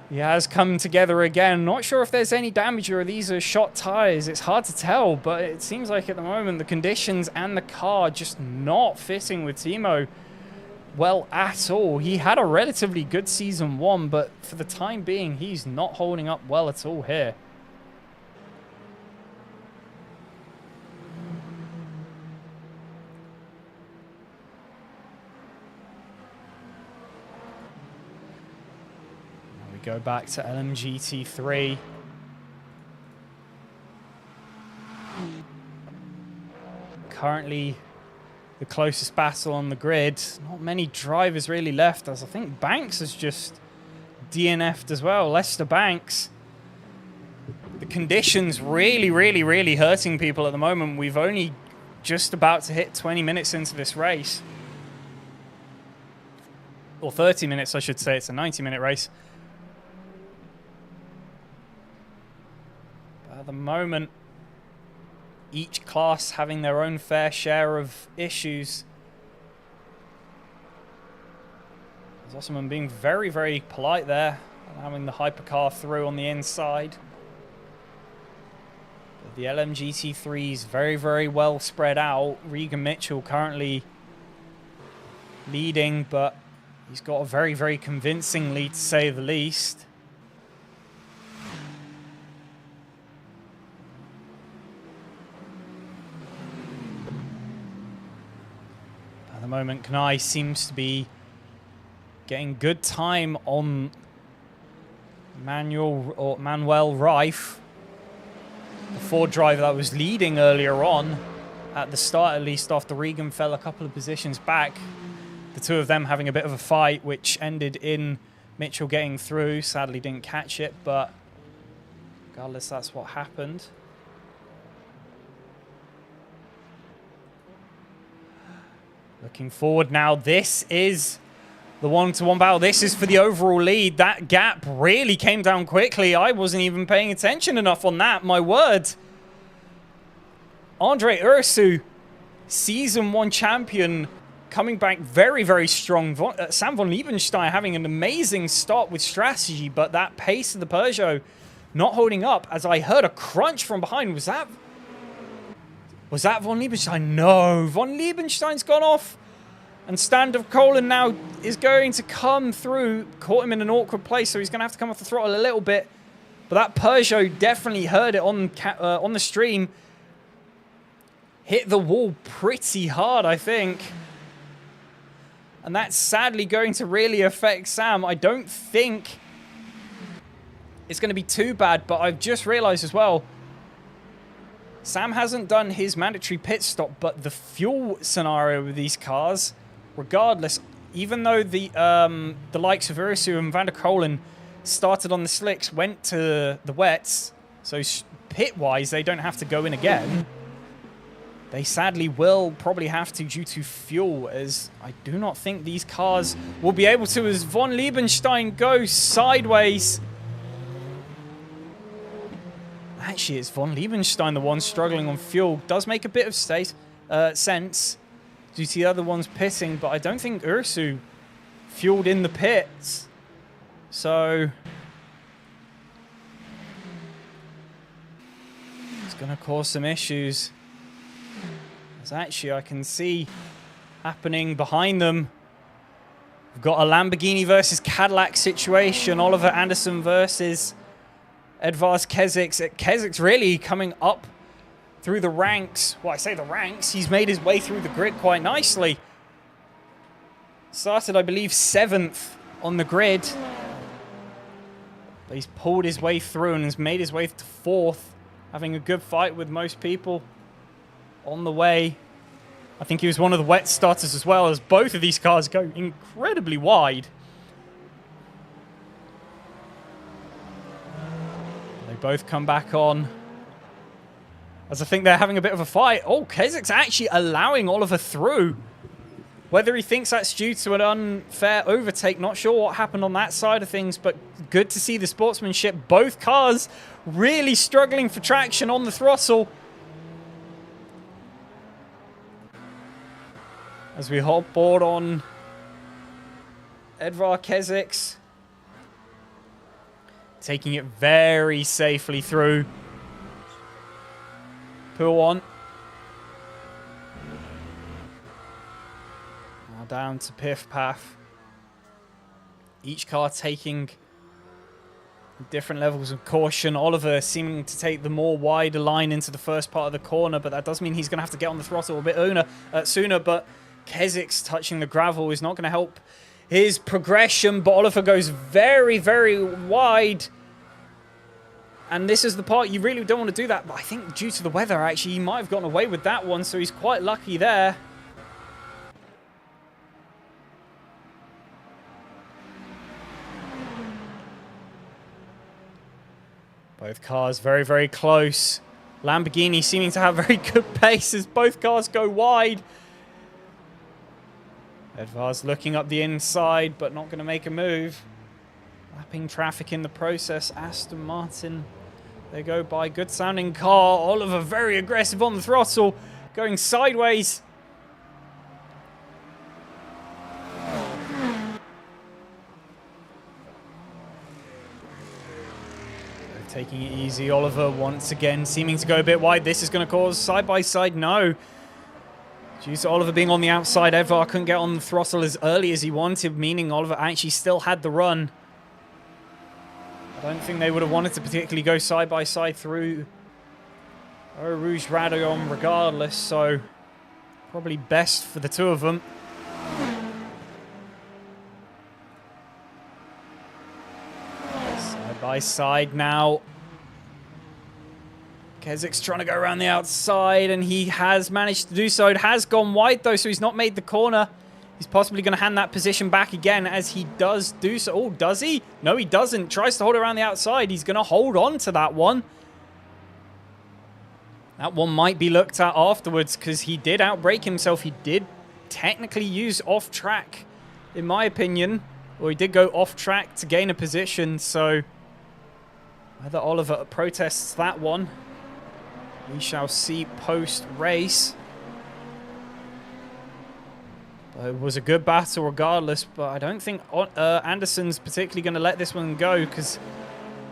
B: He has come together again. Not sure if there's any damage or these are shot tires. It's hard to tell, but it seems like at the moment the conditions and the car just not fitting with Timo well at all. He had a relatively good season one, but for the time being, he's not holding up well at all here. Go back to LMGT3. Currently the closest battle on the grid. Not many drivers really left, as I think Banks has just DNF'd as well. Lester Banks. The conditions really, really, really hurting people at the moment. We've only just about to hit 20 minutes into this race. Or 30 minutes, I should say. It's a 90-minute race. At the moment, each class having their own fair share of issues. Zosserman being very, very polite there, allowing the hypercar through on the inside. But the LMGT3 is very, very well spread out. Regan Mitchell currently leading, but he's got a very, very convincing lead to say the least. At the moment, Kanai seems to be getting good time on Manuel Reif. the Ford driver that was leading earlier on, at the start at least, after Regan fell a couple of positions back. The two of them having a bit of a fight, which ended in Mitchell getting through. Sadly didn't catch it, but regardless, that's what happened. Looking forward now, this is the one-to-one battle. This is for the overall lead. That gap really came down quickly. I wasn't even paying attention enough on that, my word. Andre Ursu, Season 1 champion, coming back very, very strong. Sam von Liebenstein having an amazing start with strategy, but that pace of the Peugeot not holding up, as I heard a crunch from behind. Was that von Liebenstein? No, von Liebenstein's gone off. And Standard Colin now is going to come through. Caught him in an awkward place, so he's going to have to come off the throttle a little bit. But that Peugeot definitely heard it on the stream. Hit the wall pretty hard, I think. And that's sadly going to really affect Sam. I don't think it's going to be too bad, but I've just realized as well, Sam hasn't done his mandatory pit stop, but the fuel scenario with these cars, regardless, even though the likes of Ursu and Van der Kolen started on the slicks, went to the wets, so pit-wise they don't have to go in again. They sadly will probably have to due to fuel, as I do not think these cars will be able to, as von Liebenstein goes sideways. Actually, it's von Liebenstein, the one struggling on fuel. Does make a bit of sense due to the other ones pitting, but I don't think Ursu fueled in the pits. So it's going to cause some issues. As actually I can see happening behind them. We've got a Lamborghini versus Cadillac situation. Oliver Anderson versus Edvars Keziks. Keziks really coming up through the ranks. Well, I say the ranks. He's made his way through the grid quite nicely. Started, I believe, 7th on the grid. But he's pulled his way through and has made his way to 4th. Having a good fight with most people on the way. I think he was one of the wet starters as well, as both of these cars go incredibly wide. They both come back on, as I think they're having a bit of a fight. Oh, Kezik's actually allowing Oliver through. Whether he thinks that's due to an unfair overtake, not sure what happened on that side of things, but good to see the sportsmanship. Both cars really struggling for traction on the throttle. As we hop board on Edvard Keziks. Taking it very safely through. Pull on. Now down to Piff Paff. Each car taking different levels of caution. Oliver seeming to take the more wider line into the first part of the corner, but that does mean he's going to have to get on the throttle a bit sooner. But Keziks touching the gravel is not going to help his progression, but Oliver goes very, very wide. And this is the part you really don't want to do that, but I think due to the weather, actually, he might have gotten away with that one, so he's quite lucky there. Both cars very, very close. Lamborghini seeming to have very good pace as both cars go wide. Edvars looking up the inside, but not going to make a move. Lapping traffic in the process. Aston Martin, they go by. Good sounding car. Oliver very aggressive on the throttle, going sideways. Taking it easy. Oliver once again seeming to go a bit wide. This is going to cause side-by-side. No. Due to Oliver being on the outside, Edvard couldn't get on the throttle as early as he wanted, meaning Oliver actually still had the run. I don't think they would have wanted to particularly go side-by-side through Eau Rouge Radon regardless, so probably best for the two of them. Side by side now. Kezic's trying to go around the outside, and he has managed to do so. It has gone wide, though, so he's not made the corner. He's possibly going to hand that position back again as he does do so. Oh, does he? No, he doesn't. Tries to hold around the outside. He's going to hold on to that one. That one might be looked at afterwards because he did outbrake himself. He did technically use off track, in my opinion. Or he did go off track to gain a position, so whether Oliver protests that one, we shall see post-race. It was a good battle regardless, but I don't think Anderson's particularly going to let this one go because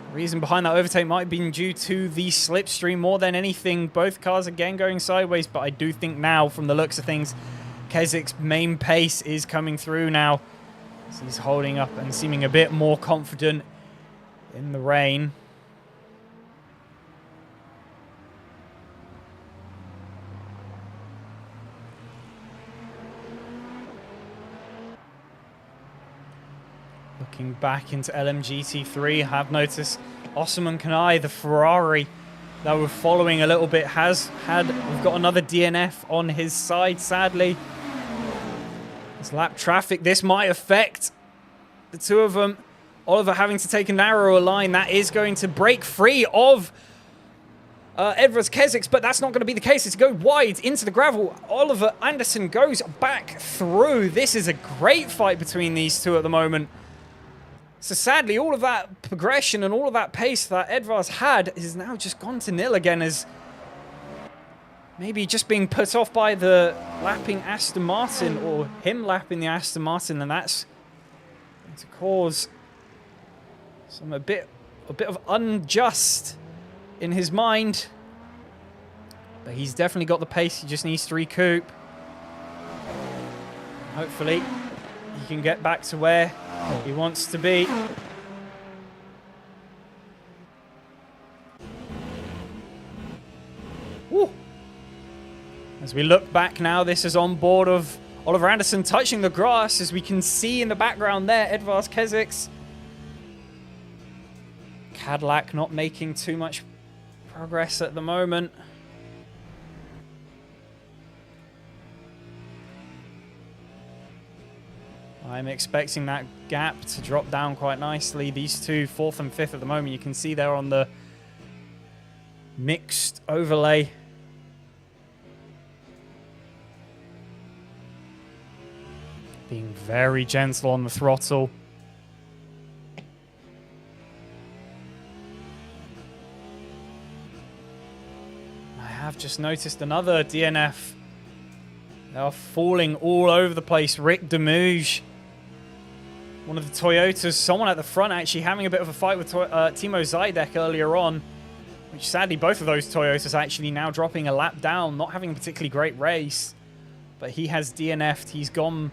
B: the reason behind that overtake might have been due to the slipstream more than anything. Both cars again going sideways, but I do think now, from the looks of things, Kezic's main pace is coming through now. So he's holding up and seeming a bit more confident in the rain. Looking back into LMGT3, I have noticed Osman Kanai, the Ferrari that we're following a little bit, we've got another DNF on his side, sadly. This lap traffic, this might affect the two of them. Oliver having to take a narrower line, that is going to break free of Edwards Kezic's, but that's not going to be the case. It's go wide into the gravel. Oliver Anderson goes back through. This is a great fight between these two at the moment. So sadly, all of that progression and all of that pace that Edwards had is now just gone to nil again, as maybe just being put off by the lapping Aston Martin, or him lapping the Aston Martin, and that's going to cause a bit of unjust in his mind. But he's definitely got the pace. He just needs to recoup. Hopefully, he can get back to where he wants to be. Woo. As we look back now, this is on board of Oliver Anderson touching the grass, as we can see in the background there, Edwards Kezic's Cadillac not making too much progress at the moment. I'm expecting that gap to drop down quite nicely. These two, 4th and 5th at the moment, you can see they're on the mixed overlay. Being very gentle on the throttle. I have just noticed another DNF. They are falling all over the place. Rick Demouge, one of the Toyotas, someone at the front actually having a bit of a fight with Timo Zydek earlier on, which sadly both of those Toyotas actually now dropping a lap down, not having a particularly great race. But he has DNF'd. He's gone,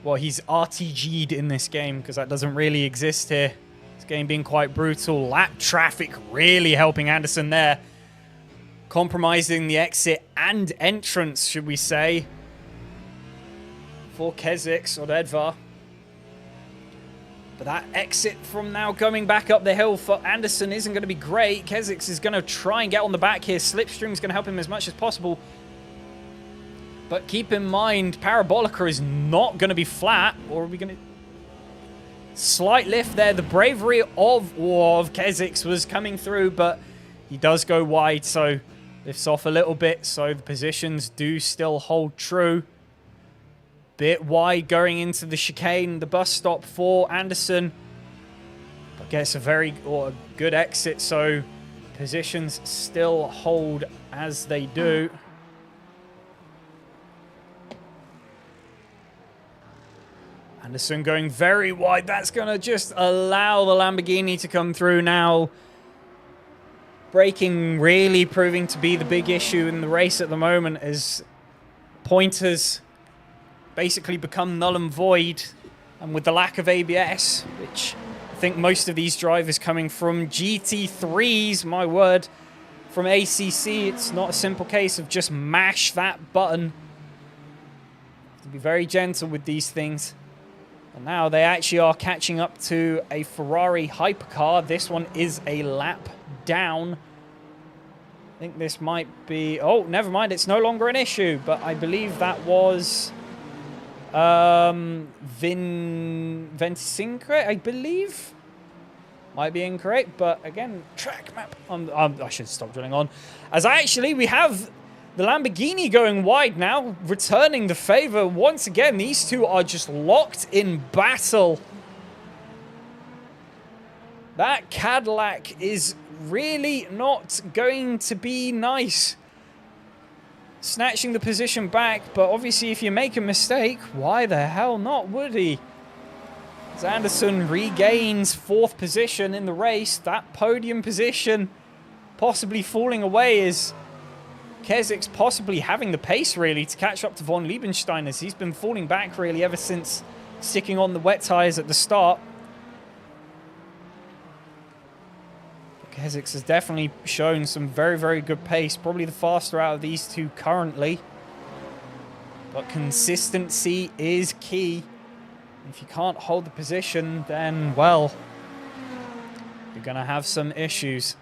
B: well, he's RTG'd in this game because that doesn't really exist here. This game being quite brutal. Lap traffic really helping Anderson there. Compromising the exit and entrance, should we say, for Kezic's or Edvar. But that exit from now coming back up the hill for Anderson isn't going to be great. Kezic's is going to try and get on the back here. Slipstream is going to help him as much as possible. But keep in mind, Parabolica is not going to be flat. Or are we going to... Slight lift there. The bravery of Kezic's was coming through, but he does go wide, so lifts off a little bit. So the positions do still hold true. Bit wide going into the chicane, the bus stop for Anderson. But gets a good exit, so positions still hold as they do. Anderson going very wide. That's going to just allow the Lamborghini to come through now. Braking really proving to be the big issue in the race at the moment, as pointers basically become null and void. And with the lack of ABS, which I think most of these drivers coming from GT3s, my word, from ACC, it's not a simple case of just mash that button. To be very gentle with these things. And now they actually are catching up to a Ferrari Hypercar. This one is a lap down. think this might be... Oh, never mind. It's no longer an issue. But I believe that was... Venticinque, I believe. Might be incorrect. But again, track map. I should stop drilling on. As actually, we have the Lamborghini going wide now. Returning the favor. Once again, these two are just locked in battle. That Cadillac is really not going to be nice. Snatching the position back, but obviously if you make a mistake, why the hell not, would he? As Anderson regains 4th position in the race, that podium position possibly falling away is Kezik's possibly having the pace really to catch up to Von Liebenstein, as he's been falling back really ever since sticking on the wet tyres at the start. Kezik's has definitely shown some very, very good pace. Probably the faster out of these two currently. But consistency is key. If you can't hold the position, then, well, you're going to have some issues.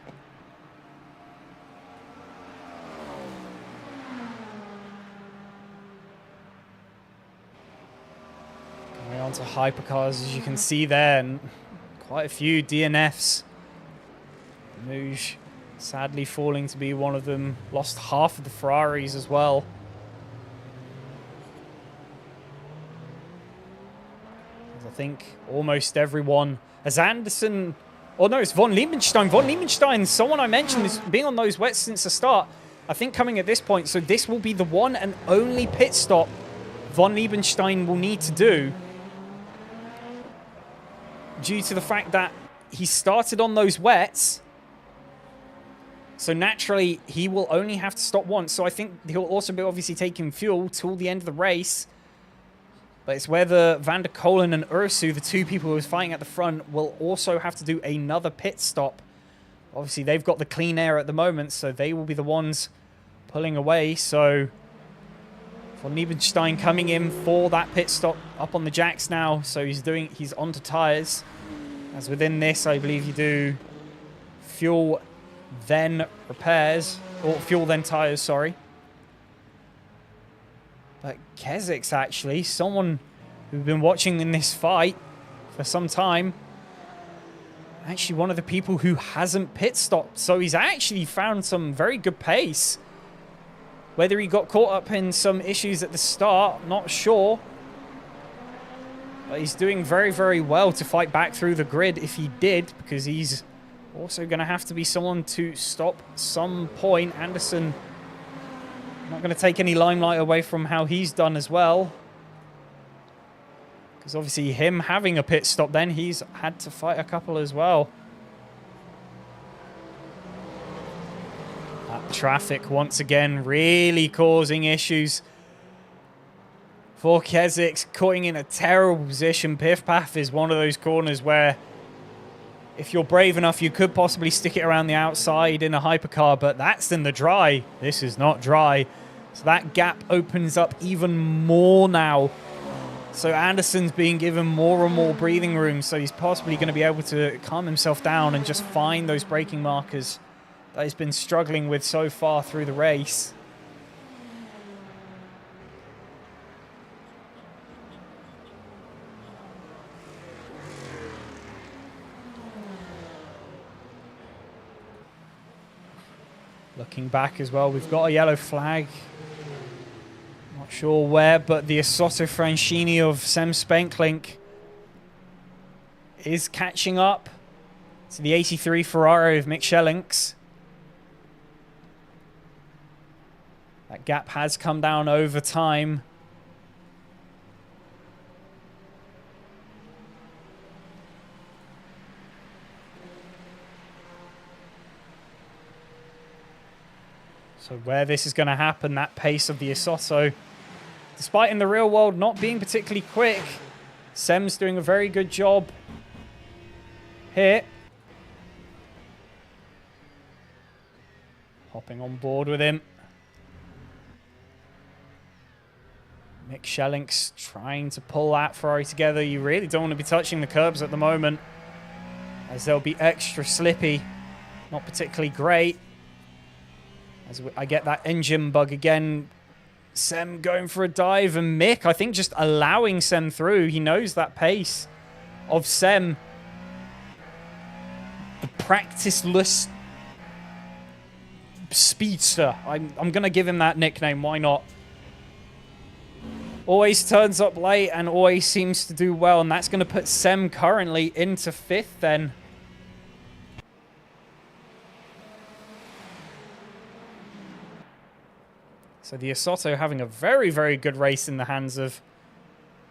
B: Coming on to hypercars, as you can see there, and quite a few DNFs. Mouge sadly falling to be one of them. Lost half of the Ferraris as well. I think almost everyone, as Anderson, oh no, it's Von Liebenstein. Von Liebenstein, someone I mentioned, is being on those wets since the start. I think coming at this point, so this will be the one and only pit stop Von Liebenstein will need to do, due to the fact that he started on those wets. So naturally, he will only have to stop once. So I think he'll also be obviously taking fuel till the end of the race. But it's whether Van der Kolen and Ursu, the two people who was fighting at the front, will also have to do another pit stop. Obviously, they've got the clean air at the moment, so they will be the ones pulling away. So Von Liebenstein coming in for that pit stop up on the jacks now. So he's onto tyres. As within this, I believe you do fuel, then repairs, or fuel then tyres, sorry. But Kezik's actually someone who've been watching in this fight for some time. Actually one of the people who hasn't pit stopped. So he's actually found some very good pace. Whether he got caught up in some issues at the start, not sure. But he's doing very, very well to fight back through the grid if he did, because he's also going to have to be someone to stop some point. Anderson not going to take any limelight away from how he's done as well. Because obviously him having a pit stop then, he's had to fight a couple as well. That traffic once again really causing issues for Kezik's, caught in a terrible position. Piff Paff is one of those corners where if you're brave enough, you could possibly stick it around the outside in a hypercar, but that's in the dry. This is not dry. So that gap opens up even more now. So Anderson's being given more and more breathing room, so he's possibly going to be able to calm himself down and just find those braking markers that he's been struggling with so far through the race. Looking back as well, we've got a yellow flag. Not sure where, but the Asotto Francini of Sem Spenklink is catching up to the 83 Ferrari of Mick Schellings. That gap has come down over time. So where this is going to happen, that pace of the Asotto, despite in the real world not being particularly quick, Sem's doing a very good job here. Hopping on board with him. Mick Schellings trying to pull that Ferrari together. You really don't want to be touching the curbs at the moment, as they'll be extra slippy. Not particularly great. As I get that engine bug again. Sem going for a dive, and Mick, I think, just allowing Sem through. He knows that pace of Sem. The practiceless speedster. I'm going to give him that nickname. Why not? Always turns up late and always seems to do well, and that's going to put Sem currently into 5th then. So the Asotto having a very, very good race in the hands of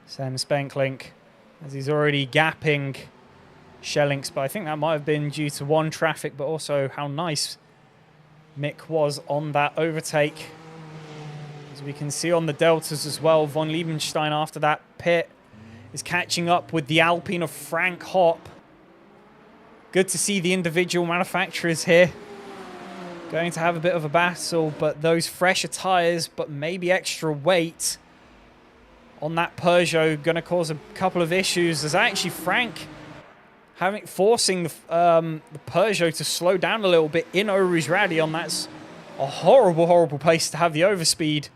B: Sam Spenklink, as he's already gapping Schellinks, but I think that might have been due to one, traffic, but also how nice Mick was on that overtake. As we can see on the Deltas as well, Von Liebenstein after that pit is catching up with the Alpine of Frank Hopp. Good to see the individual manufacturers here going to have a bit of a battle, but those fresher tyres, but maybe extra weight on that Peugeot, going to cause a couple of issues. There's actually Frank forcing the Peugeot to slow down a little bit in Eau Rouge Radion. That's a horrible, horrible place to have the overspeed.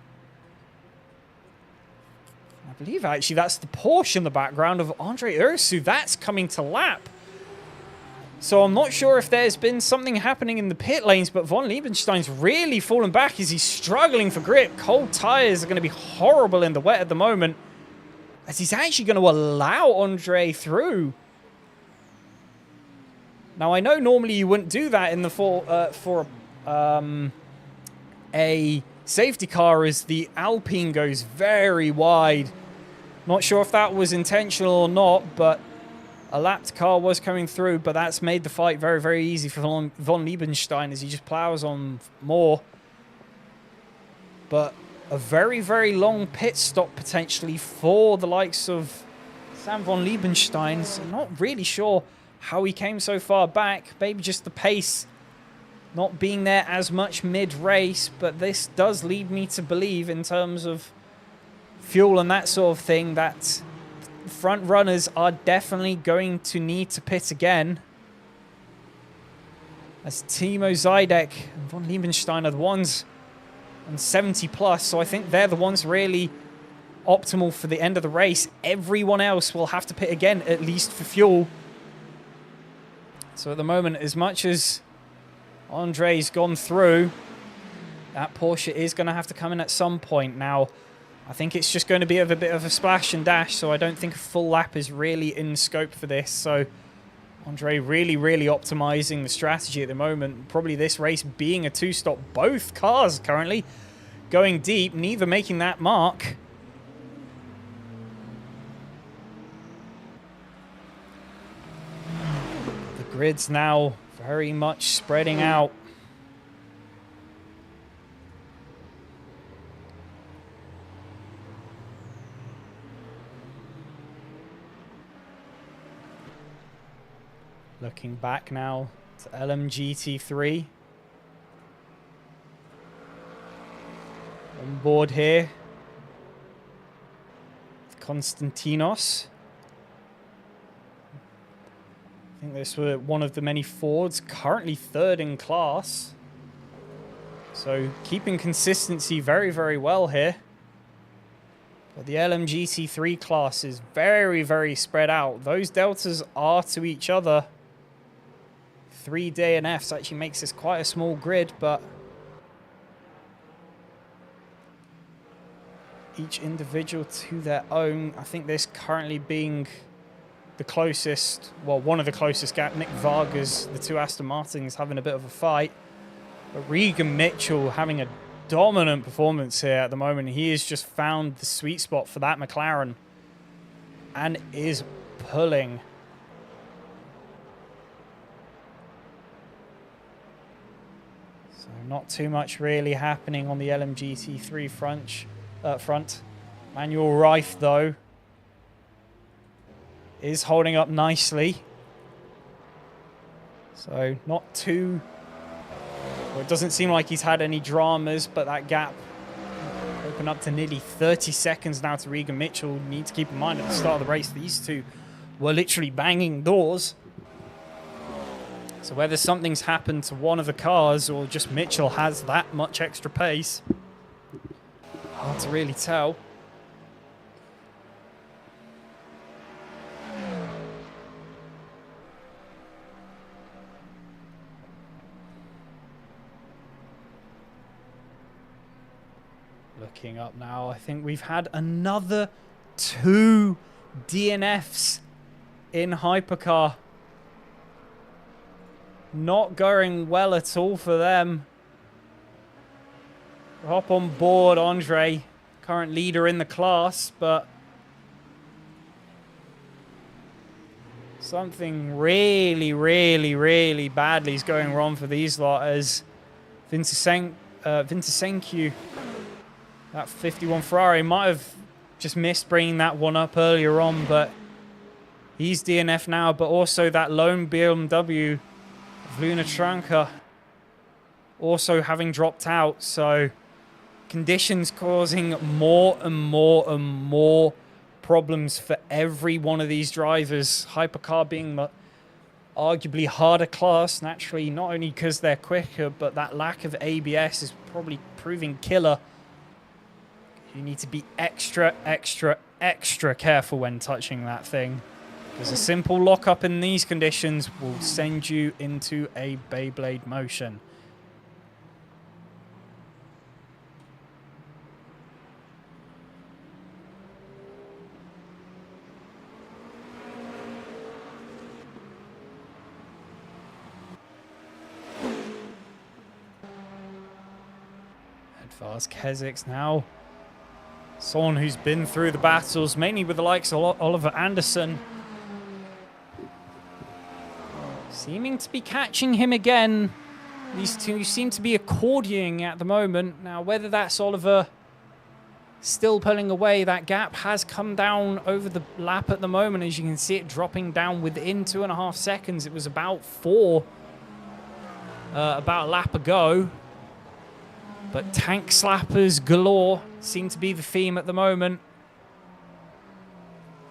B: I believe actually that's the Porsche in the background of Andre Ursu. That's coming to lap. So I'm not sure if there's been something happening in the pit lanes, but Von Liebenstein's really fallen back as he's struggling for grip. Cold tyres are going to be horrible in the wet at the moment, as he's actually going to allow Andre through. Now, I know normally you wouldn't do that in the for a safety car, as the Alpine goes very wide. Not sure if that was intentional or not, but a lapped car was coming through, but that's made the fight very, very easy for Von Liebenstein as he just plows on more. But a very, very long pit stop potentially for the likes of Sam Von Liebenstein. So not really sure how he came so far back. Maybe just the pace not being there as much mid-race, but this does lead me to believe, in terms of fuel and that sort of thing, that front runners are definitely going to need to pit again, as Timo Zidek and Von Liebenstein are the ones on 70 plus, so I think they're the ones really optimal for the end of the race. Everyone else will have to pit again, at least for fuel. So at the moment, as much as Andre's gone through, that Porsche is going to have to come in at some point. Now, I think it's just going to be a bit of a splash and dash, so I don't think a full lap is really in scope for this. So Andre really, really optimizing the strategy at the moment. Probably this race being a two-stop. Both cars currently going deep, neither making that mark. The grid's now very much spreading out. Looking back now to LMGT3. On board here, Konstantinos. I think this was one of the many Fords, currently third in class. So keeping consistency very, very well here. But the LMGT3 class is very, very spread out. Those deltas are to each other. 3 DNFs actually makes this quite a small grid, but each individual to their own. I think this currently being the closest, well, one of the closest gap. Nick Vargas, the two Aston Martins having a bit of a fight. But Regan Mitchell having a dominant performance here at the moment. He has just found the sweet spot for that McLaren and is pulling. So not too much really happening on the LMGT3 front. Manuel Reif, though, is holding up nicely. So not too... Well, it doesn't seem like he's had any dramas, but that gap opened up to nearly 30 seconds now to Regan Mitchell. Need to keep in mind at the start of the race, these two were literally banging doors. So whether something's happened to one of the cars or just Mitchell has that much extra pace, hard to really tell. Looking up now, I think we've had another 2 DNFs in Hypercar. Not going well at all for them. Hop on board, Andre, current leader in the class, but something really, really, really badly is going wrong for these lot as Vincencu, that 51 Ferrari, might have just missed bringing that one up earlier on, but he's DNF now, but also that lone BMW of Luna Tranca also having dropped out, so conditions causing more and more and more problems for every one of these drivers. Hypercar being the arguably harder class, naturally, not only because they're quicker, but that lack of ABS is probably proving killer. You need to be extra, extra, extra careful when touching that thing, because a simple lockup in these conditions will send you into a Beyblade motion. Advars Keziks now. Someone who's been through the battles, mainly with the likes of Oliver Anderson. Seeming to be catching him again. These two seem to be accordioning at the moment. Now, whether that's Oliver still pulling away, that gap has come down over the lap at the moment. As you can see it dropping down within 2.5 seconds. It was about 4 about a lap ago. But tank slappers galore seem to be the theme at the moment,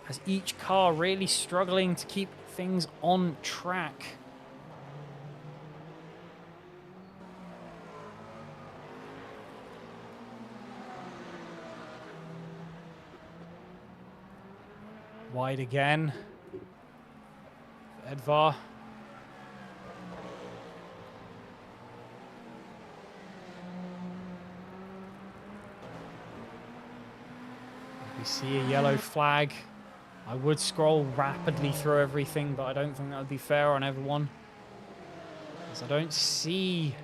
B: as each car really struggling to keep things on track. Wide again. Edvar. We see a yellow flag. I would scroll rapidly through everything, but I don't think that would be fair on everyone, as I don't see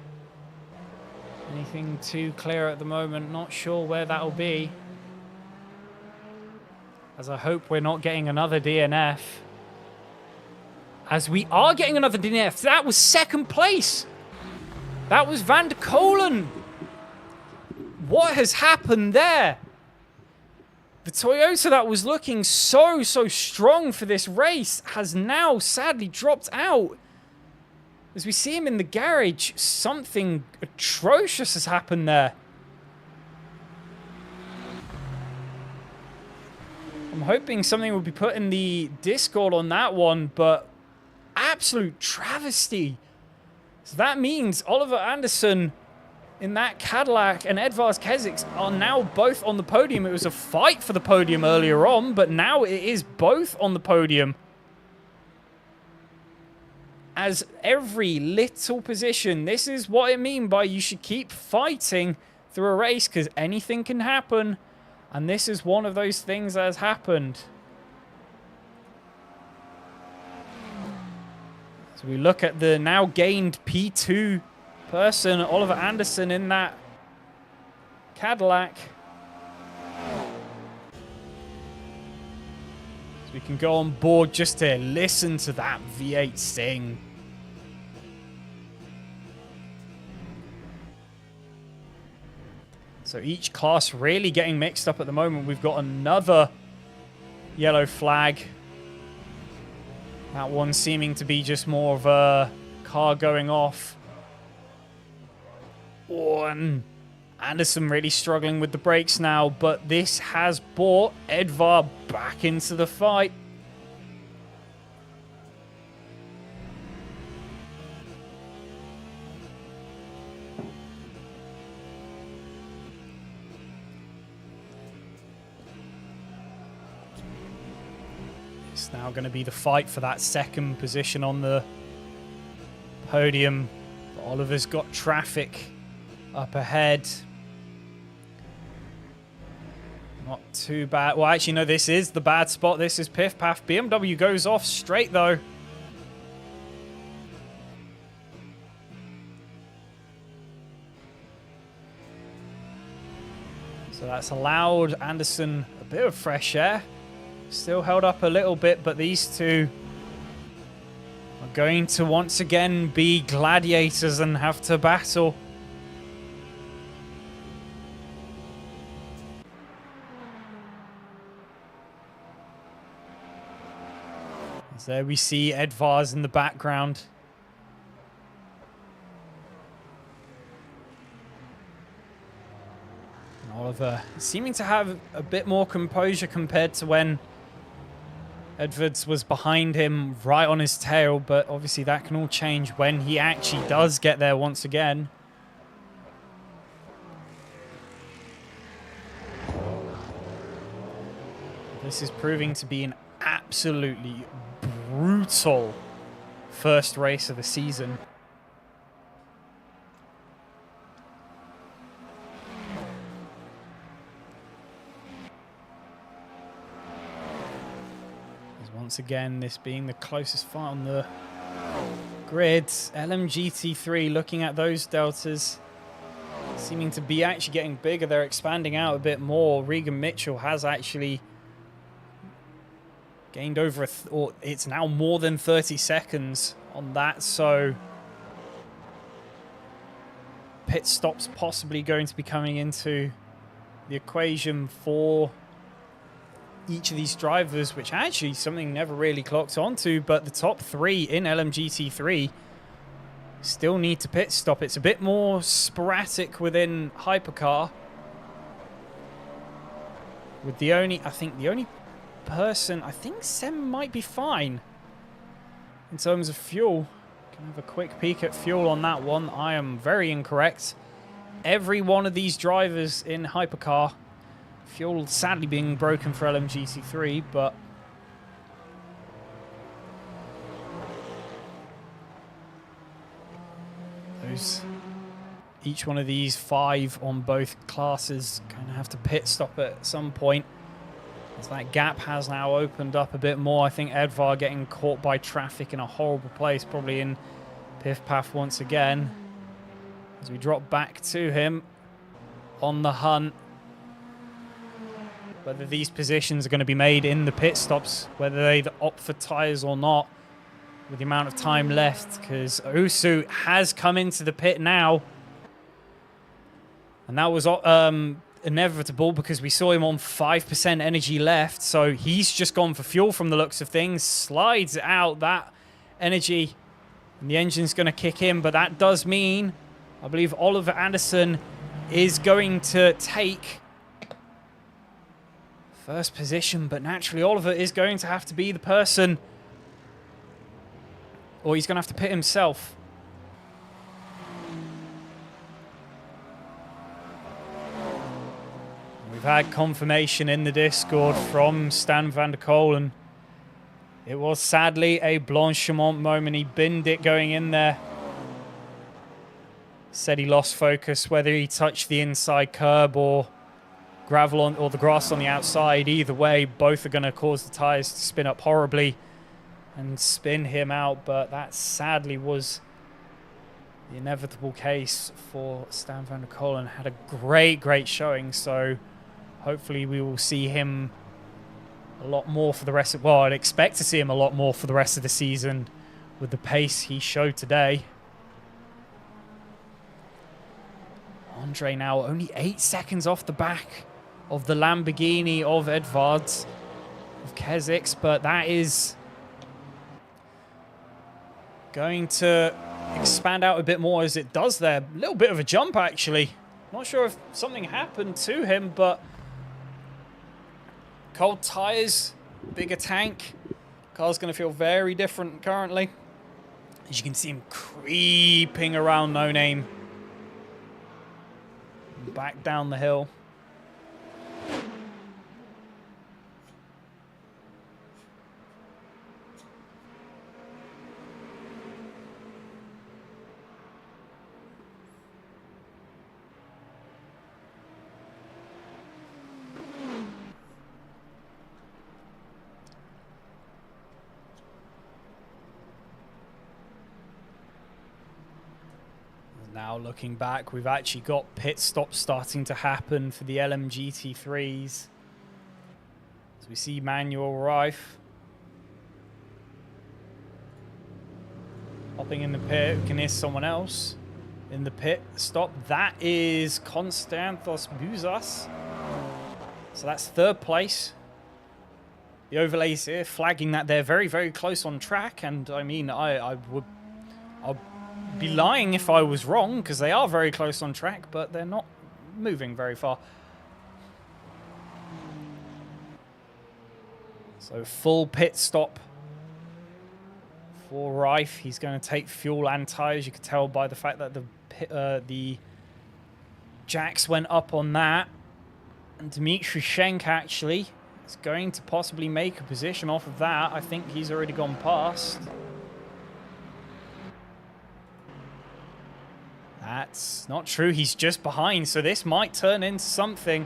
B: anything too clear at the moment. Not sure where that'll be, as I hope we're not getting another DNF. As we are getting another DNF. That was second place. That was Van der Kolen. What has happened there? The Toyota that was looking so strong for this race has now sadly dropped out. As we see him in the garage, something atrocious has happened there. I'm hoping something will be put in the Discord on that one, but absolute travesty. So that means Oliver Anderson in that Cadillac and Edvars Keziks are now both on the podium. It was a fight for the podium earlier on, but now it is both on the podium. As every little position, this is what I mean by you should keep fighting through a race, because anything can happen. And this is one of those things that has happened. So we look at the now gained P2 person, Oliver Anderson, in that Cadillac. So we can go on board just to listen to that V8 sing. So each class really getting mixed up at the moment. We've got another yellow flag. That one seeming to be just more of a car going off. Oh, and Anderson really struggling with the brakes now, but this has brought Edvar back into the fight. It's now going to be the fight for that second position on the podium. But Oliver's got traffic up ahead. Not too bad. Well, actually, no, this is the bad spot. This is Piff Paff. BMW goes off straight, though. So that's allowed Anderson a bit of fresh air. Still held up a little bit, but these two are going to once again be gladiators and have to battle. As there we see Edvards in the background. Oliver seeming to have a bit more composure compared to when Edwards was behind him right on his tail, but obviously that can all change when he actually does get there once again. This is proving to be an absolutely brutal first race of the season. Once again, this being the closest fight on the grid. LMGT3 looking at those deltas seeming to be actually getting bigger. They're expanding out a bit more. Regan Mitchell has actually gained over or it's now more than 30 seconds on that, so pit stops possibly going to be coming into the equation for each of these drivers, which actually something never really clocked onto, but the top three in LMGT3 still need to pit stop. It's a bit more sporadic within Hypercar, with the only person, I think Sem might be fine in terms of fuel. Can have a quick peek at fuel on that one. I am very incorrect. Every one of these drivers in Hypercar, fuel sadly being broken for LMGT3, but each one of these 5 on both classes going to have to pit stop at some point, as that gap has now opened up a bit more. I think Edvar getting caught by traffic in a horrible place, probably in Piff Paff once again, as we drop back to him on the hunt. Whether these positions are going to be made in the pit stops, whether they opt for tyres or not, with the amount of time left, because Usu has come into the pit now. And that was inevitable because we saw him on 5% energy left. So he's just gone for fuel from the looks of things, slides out that energy, and the engine's going to kick in. But that does mean, I believe Oliver Anderson is going to take first position, but naturally Oliver is going to have to be the person, or he's going to have to pit himself. We've had confirmation in the Discord from Stan van der Kolen. It was sadly a Blanchiment moment. He binned it going in there. Said he lost focus, whether he touched the inside curb or gravel on, or the grass on the outside. Either way, both are going to cause the tyres to spin up horribly and spin him out, but that sadly was the inevitable case for Stan van der Kolen. Had a great showing, so hopefully we will see him a lot more for the rest of, well, I'd expect to see him a lot more for the rest of the season with the pace he showed today. Andre now only 8 seconds off the back of the Lamborghini of Edvards, of Kesix, but that is going to expand out a bit more as it does there. A little bit of a jump, actually. Not sure if something happened to him, but cold tires, bigger tank. Car's going to feel very different currently. As you can see him creeping around No Name. Back down the hill. Now looking back, we've actually got pit stops starting to happen for the LMGT3s. So we see Manuel Rife hopping in the pit. We can hear someone else in the pit stop. That is Constanthos Bouzas. So that's third place. The overlays here flagging that they're very, very close on track. And I mean, I'll be lying if I was wrong, because they are very close on track, but they're not moving very far. So full pit stop for Rife. He's going to take fuel and tires. You could tell by the fact that the jacks went up on that. And Dmitry Schenk actually is going to possibly make a position off of that. I think he's already gone past. That's not true. He's just behind. So this might turn into something.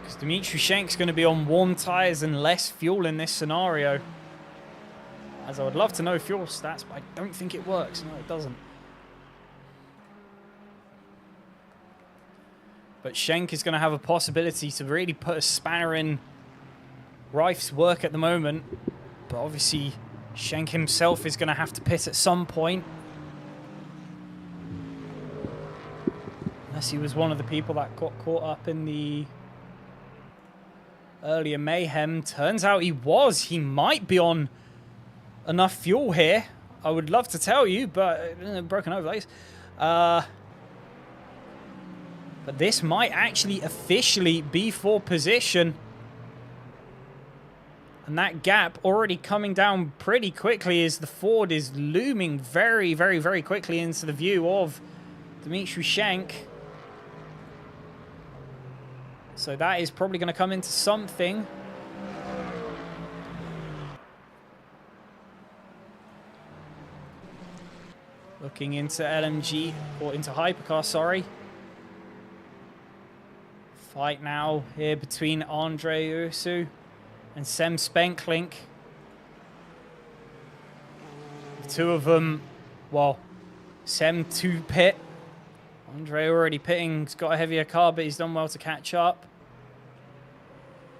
B: Because Dmitry Schenk's going to be on warm tires and less fuel in this scenario. As I would love to know fuel stats, but I don't think it works. No, it doesn't. But Schenk is going to have a possibility to really put a spanner in Rife's work at the moment. But obviously, Schenk himself is going to have to pit at some point. Unless he was one of the people that got caught up in the earlier mayhem. Turns out he was. He might be on enough fuel here. I would love to tell you, but broken overlays. But this might actually officially be for position. And that gap already coming down pretty quickly as the Ford is looming very, very, very quickly into the view of Dmitry Schenk. So that is probably going to come into something. Looking into LMG, or into Hypercar, sorry. Fight now here between Andre Ursu and Sem Spenklink. The two of them, well, Sem to pit. Andre already pitting. He's got a heavier car, but he's done well to catch up.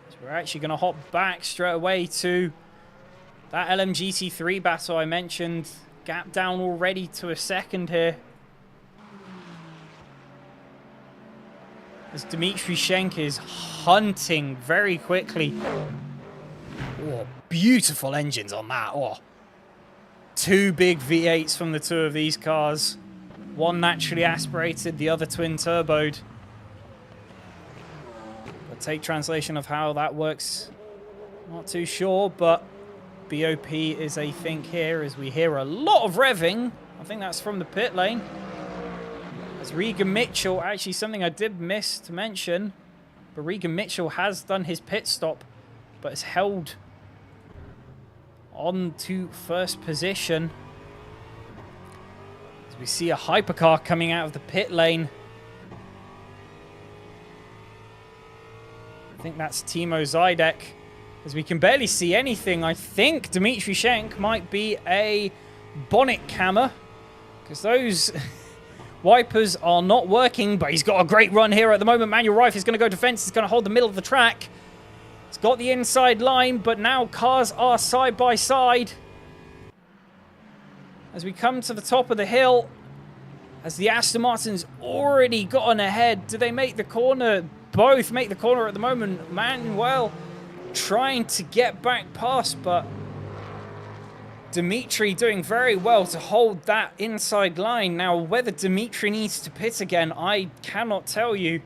B: So we're actually going to hop back straight away to that LMGT3 battle I mentioned. Gap down already to a second here. As Dmitry Schenk is hunting very quickly. Oh, beautiful engines on that. Oh. Two big V8s from the two of these cars. One naturally aspirated, the other twin turboed. But take translation of how that works, not too sure, but BOP is a think here as we hear a lot of revving. I think that's from the pit lane. As Regan Mitchell, actually something I did miss to mention, but Regan Mitchell has done his pit stop, but has held on to first position. As we see a Hypercar coming out of the pit lane. I think that's Timo Zidek. As we can barely see anything, I think Dmitry Schenk might be a bonnet cammer, because those wipers are not working, but he's got a great run here at the moment. Manuel Rife is going to go defense. He's going to hold the middle of the track. He's got the inside line, but now cars are side by side. As we come to the top of the hill, as the Aston Martin's already gotten ahead. Do they make the corner? Both make the corner at the moment. Manuel trying to get back past, but Dmitry doing very well to hold that inside line. Now, whether Dmitry needs to pit again, I cannot tell you.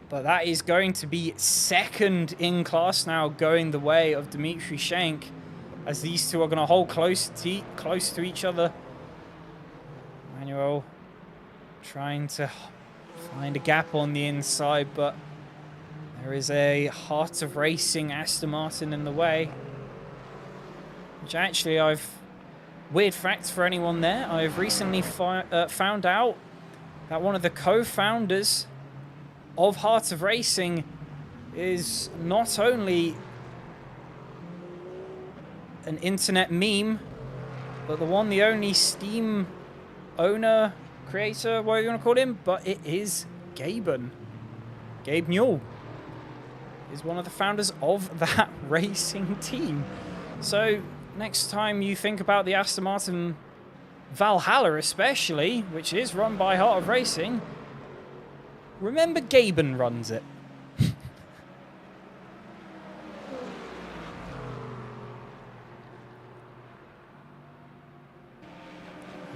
B: But that is going to be second in class now, going the way of Dmitry Schenk, as these two are going to hold close to each other. Manuel trying to find a gap on the inside, but there is a Heart of Racing Aston Martin in the way. Which actually, weird fact for anyone there, I've recently found out that one of the co-founders of Heart of Racing is not only an internet meme, but the one, the only Steam owner, creator, what you want to call him, but it is Gaben. Gabe Newell is one of the founders of that racing team. So next time you think about the Aston Martin Valhalla especially, which is run by Heart of Racing, remember Gaben runs it.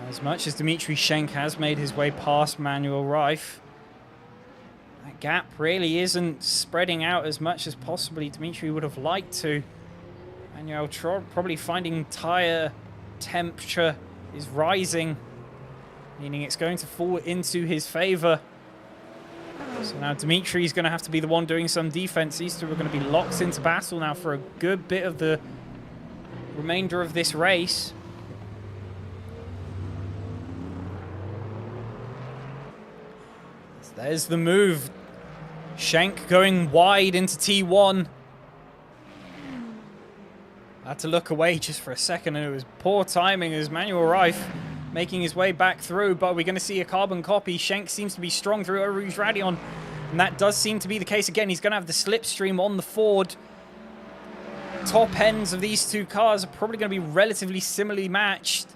B: As much as Dimitri Schenk has made his way past Manuel Reif, that gap really isn't spreading out as much as possibly Dimitri would have liked to. Manuel probably finding tyre temperature is rising, meaning it's going to fall into his favour. So now Dimitri's going to have to be the one doing some defense. These two are going to be locked into battle now for a good bit of the remainder of this race. So there's the move. Schenk going wide into T1. I had to look away just for a second, and it was poor timing as Manuel Reif making his way back through, but we're going to see a carbon copy. Schenk seems to be strong through Eau Rouge Radion, and that does seem to be the case again. He's going to have the slipstream on the Ford. Top ends of these two cars are probably going to be relatively similarly matched,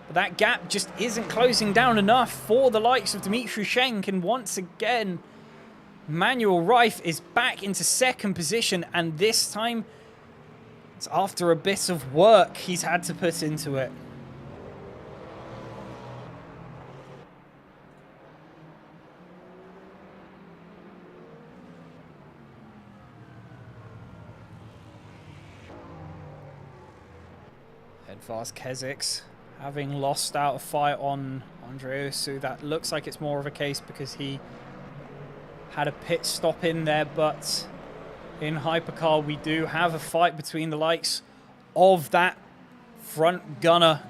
B: but that gap just isn't closing down enough for the likes of Dimitri Schenk, and once again, Manuel Reif is back into second position, and this time it's after a bit of work he's had to put into it. Headfast Kesix, having lost out a fight on Andre Usu. That looks like it's more of a case because he had a pit stop in there, but in Hypercar we do have a fight between the likes of that front gunner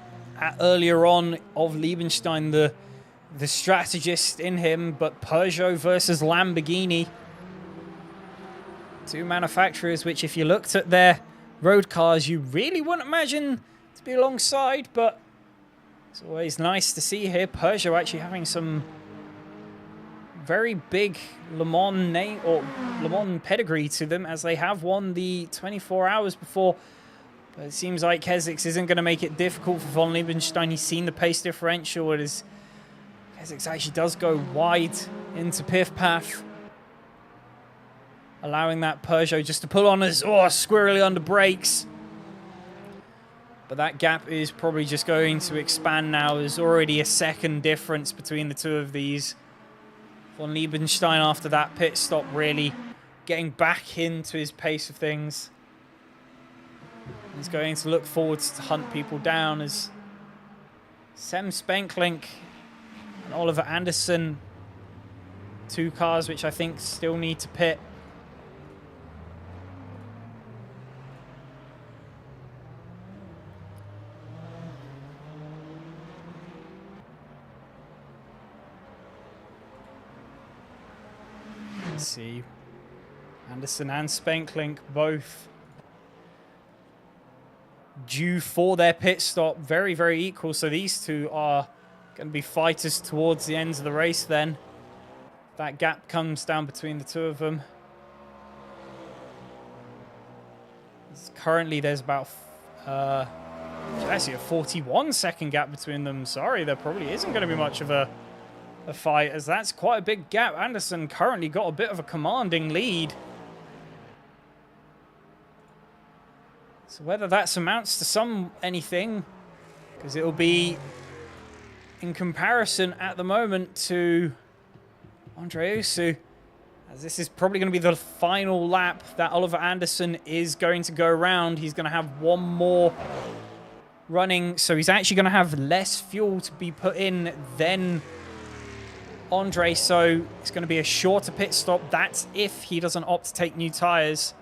B: earlier on of Liebenstein, the strategist in him, but Peugeot versus Lamborghini. Two manufacturers which, if you looked at their road cars, you really wouldn't imagine to be alongside, but it's always nice to see here Peugeot actually having some very big Le Mans name or Le Mans pedigree to them, as they have won the 24 hours before. But it seems like Kesix isn't going to make it difficult for von Liebenstein. He's seen the pace differential as Kesix actually does go wide into Piff Path, allowing that Peugeot just to pull on as squirrely under brakes. But that gap is probably just going to expand now. There's already a second difference between the two of these. Von Liebenstein, after that pit stop, really getting back into his pace of things. He's going to look forward to hunt people down as Sem Spenklink and Oliver Anderson, two cars which I think still need to pit. See, Anderson and Spenklink both due for their pit stop, very, very equal. So these two are going to be fighters towards the ends of the race then. That gap comes down between the two of them. Currently there's about actually a 41-second gap between them. Sorry, there probably isn't going to be much of a fight, as that's quite a big gap. Anderson currently got a bit of a commanding lead. So whether that amounts to anything, because it'll be in comparison at the moment to Andre Usu, as this is probably going to be the final lap that Oliver Anderson is going to go around. He's going to have one more running, so he's actually going to have less fuel to be put in than Andre, so it's going to be a shorter pit stop. That's if he doesn't opt to take new tyres.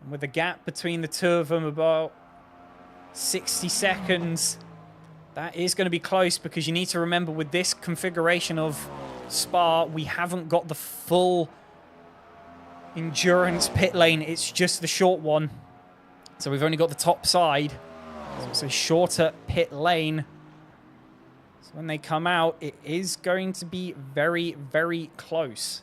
B: And with the gap between the two of them about 60 seconds, that is going to be close, because you need to remember with this configuration of Spa, we haven't got the full endurance pit lane. It's just the short one. So we've only got the top side. So it's a shorter pit lane. So when they come out, it is going to be very, very close.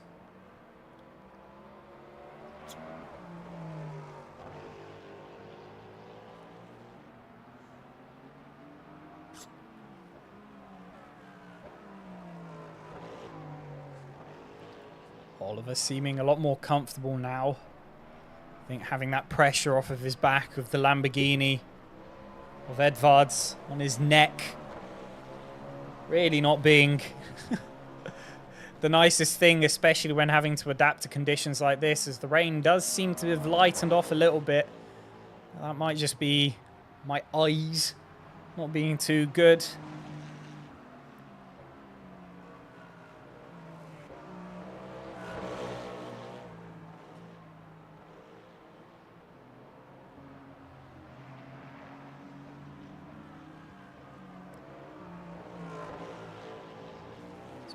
B: Oliver seeming a lot more comfortable now. I think having that pressure off of his back of the Lamborghini, of Edvards on his neck, really not being the nicest thing, especially when having to adapt to conditions like this, as the rain does seem to have lightened off a little bit. That might just be my eyes not being too good.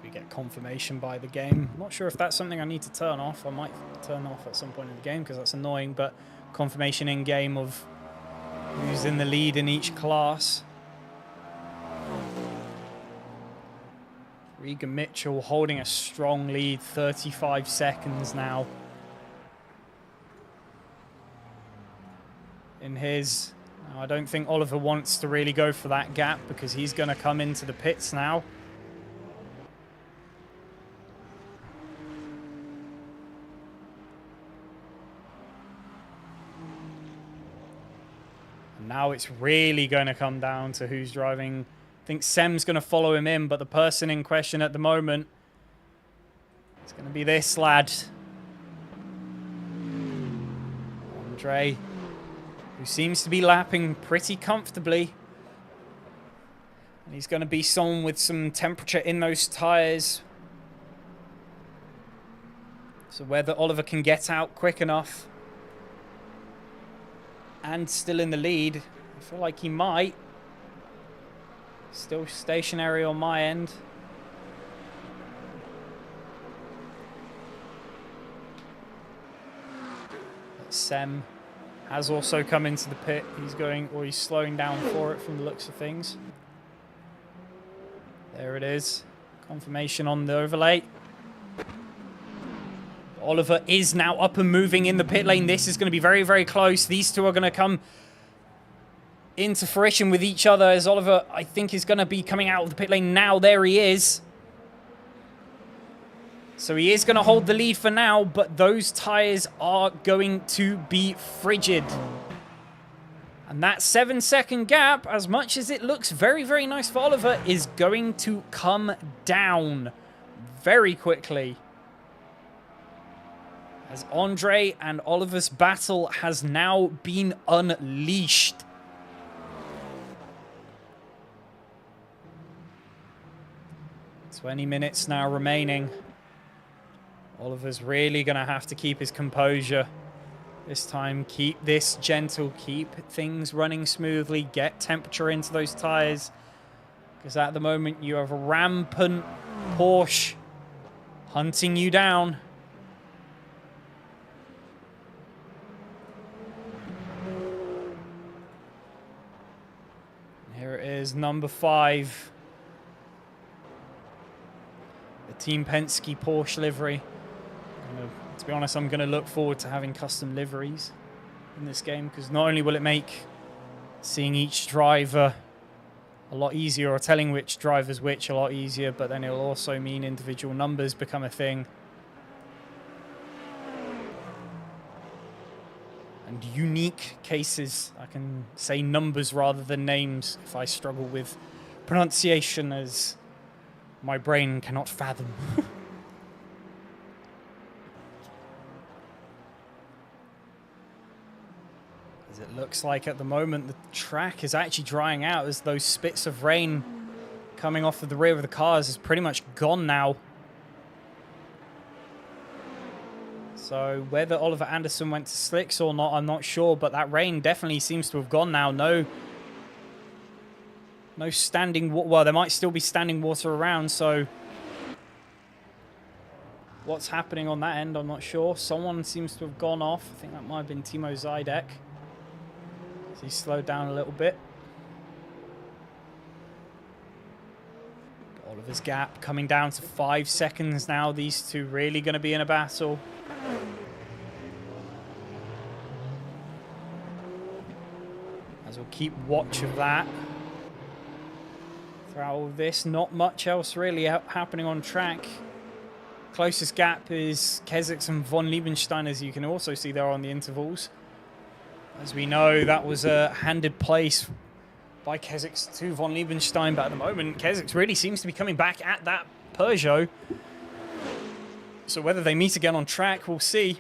B: We get confirmation by the game. I'm not sure if that's something I need to turn off. I might turn off at some point in the game because that's annoying, but confirmation in game of who's in the lead in each class. Regan Mitchell holding a strong lead, 35 seconds now in his. Now, I don't think Oliver wants to really go for that gap because he's going to come into the pits now. Now it's really going to come down to who's driving. I think Sem's going to follow him in, but the person in question at the moment is going to be this lad. Andre, who seems to be lapping pretty comfortably. And he's going to be someone with some temperature in those tyres. So whether Oliver can get out quick enough and still in the lead, I feel like he might. Still stationary on my end. But Sem has also come into the pit. He's going, or he's slowing down for it from the looks of things. There it is. Confirmation on the overlay. Oliver is now up and moving in the pit lane. This is going to be very, very close. These two are going to come into fruition with each other, as Oliver, I think, is going to be coming out of the pit lane now. There he is. So he is going to hold the lead for now, but those tyres are going to be frigid. And that 7-second gap, as much as it looks very, very nice for Oliver, is going to come down very quickly. As Andre and Oliver's battle has now been unleashed. "20 minutes now remaining. Oliver's really going to have to keep his composure. This time, keep this gentle, keep things running smoothly, get temperature into those tyres. Because at the moment, you have a rampant Porsche hunting you down. Here it is, number 5. The Team Penske Porsche livery. To be honest, I'm going to look forward to having custom liveries in this game, because not only will it make seeing each driver a lot easier, or telling which driver's which a lot easier, but then it'll also mean individual numbers become a thing. And unique cases. I can say numbers rather than names if I struggle with pronunciation, as my brain cannot fathom. As it looks like at the moment the track is actually drying out, as those spits of rain coming off of the rear of the cars is pretty much gone now. So whether Oliver Anderson went to slicks or not, I'm not sure, but that rain definitely seems to have gone now. No standing water. Well, there might still be standing water around, so what's happening on that end. I'm not sure. Someone seems to have gone off. I think that might have been Timo Zidek. So he slowed down a little bit. Oliver's gap coming down to 5 seconds now. These two really going to be in a battle. As we'll keep watch of that. Throughout all of this, not much else really happening on track. Closest gap is Keswick's and von Liebenstein, as you can also see there on the intervals. As we know, that was a handed place by Keswick's to von Liebenstein, but at the moment, Keswick's really seems to be coming back at that Peugeot. So whether they meet again on track, we'll see.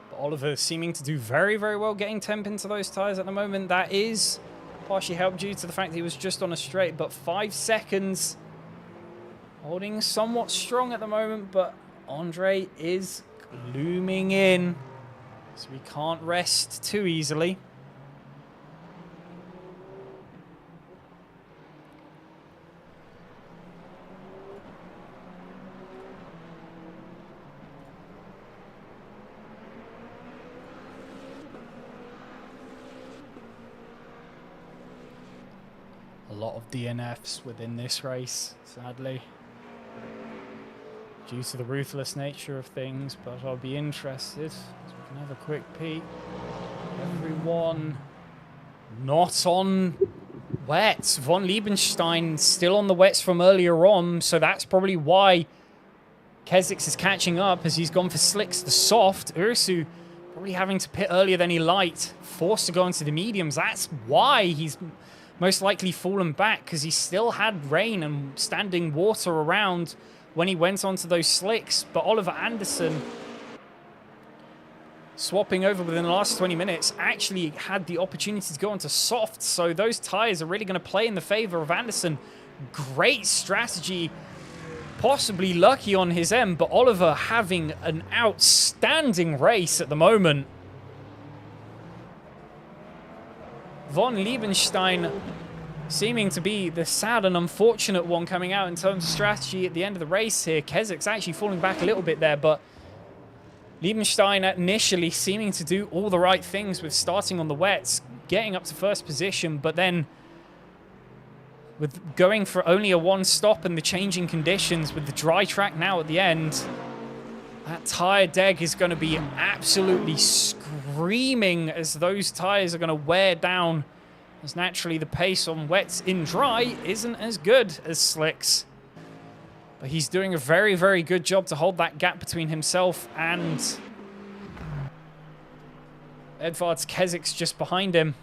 B: But Oliver seeming to do very, very well getting temp into those tyres at the moment. That is partially helped due to the fact that he was just on a straight, but 5 seconds. Holding somewhat strong at the moment, but Andre is looming in. So we can't rest too easily. A lot of DNFs within this race, sadly, due to the ruthless nature of things, but I'll be interested. So we can have a quick peek. Everyone not on wets. Von Liebenstein still on the wets from earlier on, so that's probably why Keswick's is catching up as he's gone for slicks. The soft, Ursu probably having to pit earlier than he liked, forced to go into the mediums. That's why he's most likely fallen back, because he still had rain and standing water around when he went onto those slicks. But Oliver Anderson, swapping over within the last 20 minutes, actually had the opportunity to go onto soft. So those tyres are really going to play in the favor of Anderson. Great strategy, possibly lucky on his end, but Oliver having an outstanding race at the moment. Von Liebenstein seeming to be the sad and unfortunate one coming out in terms of strategy at the end of the race here. Keswick's actually falling back a little bit there, but Liebenstein initially seeming to do all the right things with starting on the wets, getting up to first position, but then with going for only a one stop and the changing conditions with the dry track now at the end, that tyre deg is going to be absolutely screaming as those tyres are going to wear down, as naturally the pace on wets in dry isn't as good as slicks. But he's doing a very, very good job to hold that gap between himself and Edvards. Keswick's just behind him.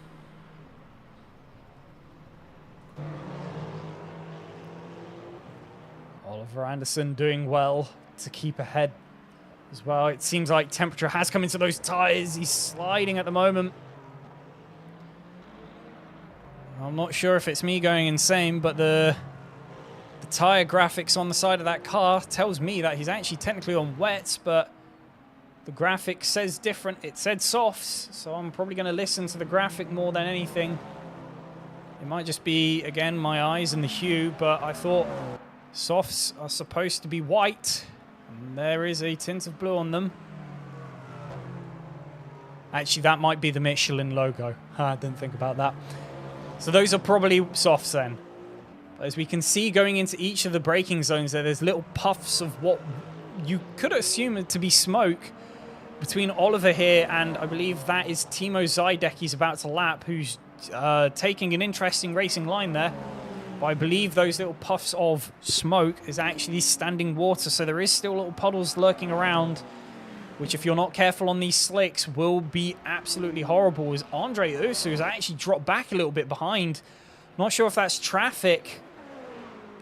B: Oliver Anderson doing well to keep ahead as well. It seems like temperature has come into those tyres. He's sliding at the moment. I'm not sure if it's me going insane, but the tyre graphics on the side of that car tells me that he's actually technically on wets, but the graphic says different. It said softs, so I'm probably going to listen to the graphic more than anything. It might just be, again, my eyes and the hue, but I thought softs are supposed to be white. And there is a tint of blue on them. Actually, that might be the Michelin logo. I didn't think about that. So those are probably softs then. But as we can see going into each of the braking zones there's little puffs of what you could assume to be smoke between Oliver here and I believe that is Timo Zidek he's about to lap, who's taking an interesting racing line there. But I believe those little puffs of smoke is actually standing water, so there is still little puddles lurking around, which if you're not careful on these slicks will be absolutely horrible. As Andre Ursu has actually dropped back a little bit behind. Not sure if that's traffic.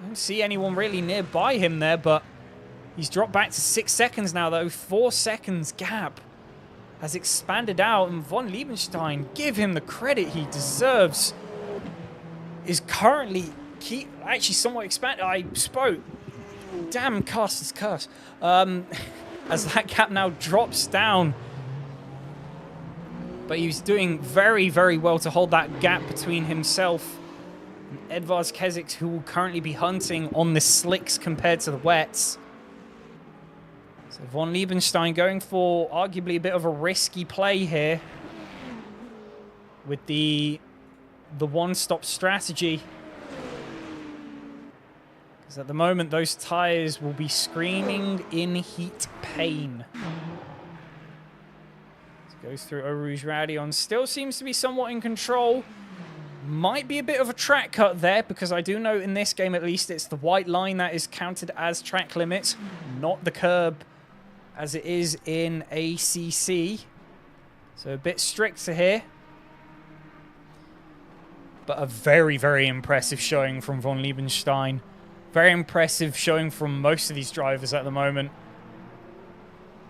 B: Don't see anyone really nearby him there, but he's dropped back to 6 seconds now, though. 4 seconds gap has expanded out, and von Liebenstein, give him the credit he deserves, is currently actually somewhat expanded. I spoke. Damn, cast is curse. As that gap now drops down. But he was doing very, very well to hold that gap between himself Edvards Kezix, who will currently be hunting on the slicks compared to the wets. So von Liebenstein going for arguably a bit of a risky play here with the one-stop strategy. Because at the moment, those tyres will be screaming in heat pain. So goes through Eau Rouge Radion. Still seems to be somewhat in control. Might be a bit of a track cut there, because I do know in this game at least it's the white line that is counted as track limits, not the curb as it is in ACC. So a bit stricter here. But a very, very impressive showing from von Liebenstein. Very impressive showing from most of these drivers at the moment.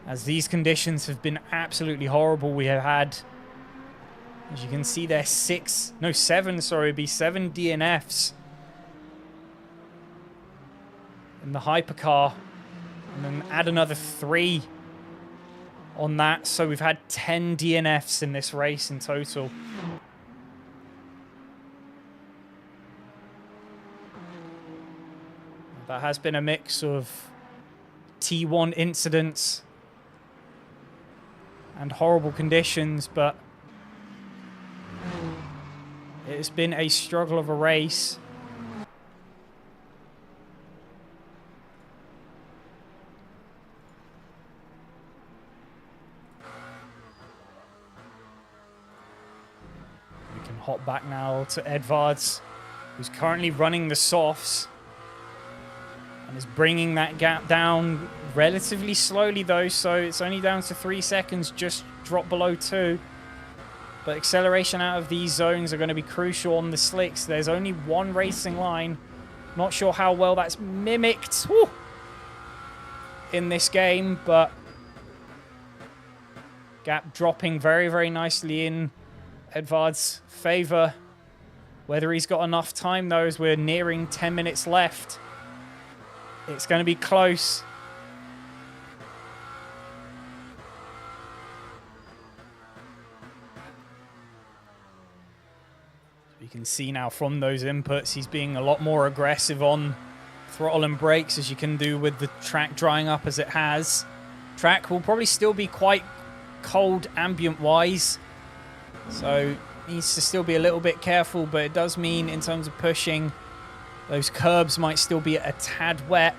B: As these conditions have been absolutely horrible. We have had, as you can see there, 7 DNFs in the hypercar. And then add another 3 on that. So we've had 10 DNFs in this race in total. That has been a mix of T1 incidents and horrible conditions, but it's been a struggle of a race. We can hop back now to Edvards, who's currently running the softs. And is bringing that gap down relatively slowly, though, so it's only down to 3 seconds, just dropped below 2. But acceleration out of these zones are going to be crucial on the slicks. There's only one racing line. Not sure how well that's mimicked in this game, but gap dropping very, very nicely in Edvards' favour. Whether he's got enough time, though, as we're nearing 10 minutes left. It's going to be close. You can see now from those inputs, he's being a lot more aggressive on throttle and brakes, as you can do with the track drying up as it has. Track will probably still be quite cold ambient-wise, so needs to still be a little bit careful, but it does mean in terms of pushing, those curbs might still be a tad wet.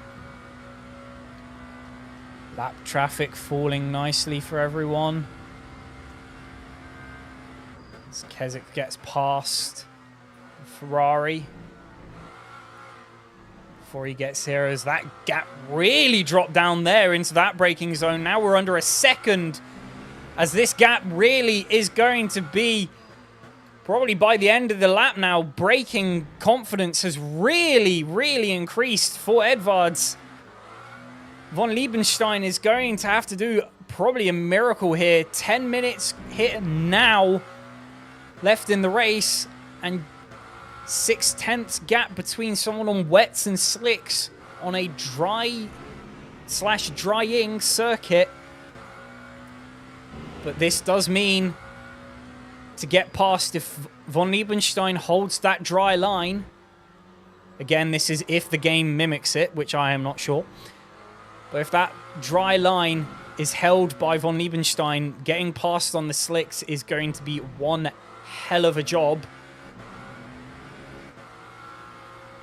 B: Lap traffic falling nicely for everyone. As Kezix gets past Ferrari before he gets here, as that gap really dropped down there into that braking zone. Now we're under a second, as this gap really is going to be probably by the end of the lap now. Braking confidence has really, really increased for Edvards. Von Liebenstein is going to have to do probably a miracle here. 10 minutes hit now left in the race, and 6/10 gap between someone on wets and slicks on a dry/drying circuit. But this does mean to get past, if von Liebenstein holds that dry line. Again, this is if the game mimics it, which I am not sure. But if that dry line is held by von Liebenstein, getting past on the slicks is going to be one hell of a job.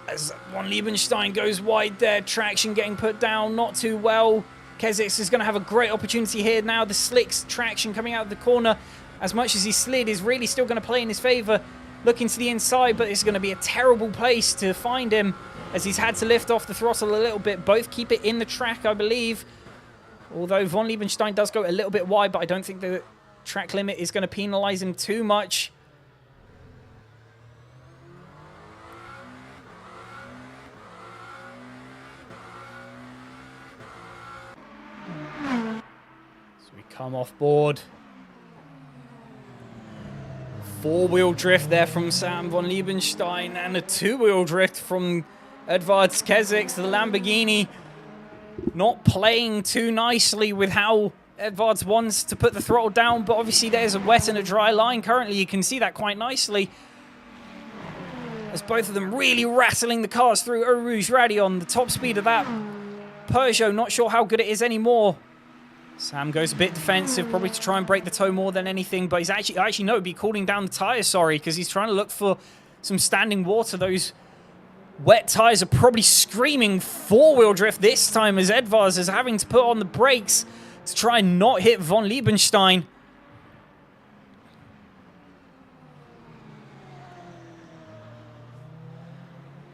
B: As von Liebenstein goes wide there, traction getting put down, not too well. Kezix is going to have a great opportunity here now. The slicks traction coming out of the corner, as much as he slid, is really still going to play in his favour. Looking to the inside, but it's going to be a terrible place to find him, as he's had to lift off the throttle a little bit. Both keep it in the track, I believe. Although von Liebenstein does go a little bit wide, but I don't think the track limit is going to penalise him too much. So we come off board. Four-wheel drift there from Sam von Liebenstein, and a two-wheel drift from Edvards Kezix. The Lamborghini not playing too nicely with how Edvards wants to put the throttle down, but obviously there's a wet and a dry line currently. You can see that quite nicely. as both of them really rattling the cars through Eau Rouge Radion. The top speed of that Peugeot, not sure how good it is anymore. Sam goes a bit defensive, probably to try and break the toe more than anything, but he's actually no, be cooling down the tyres, sorry, because he's trying to look for some standing water. Those wet tyres are probably screaming four-wheel drift this time, as Edvards is having to put on the brakes to try and not hit von Liebenstein.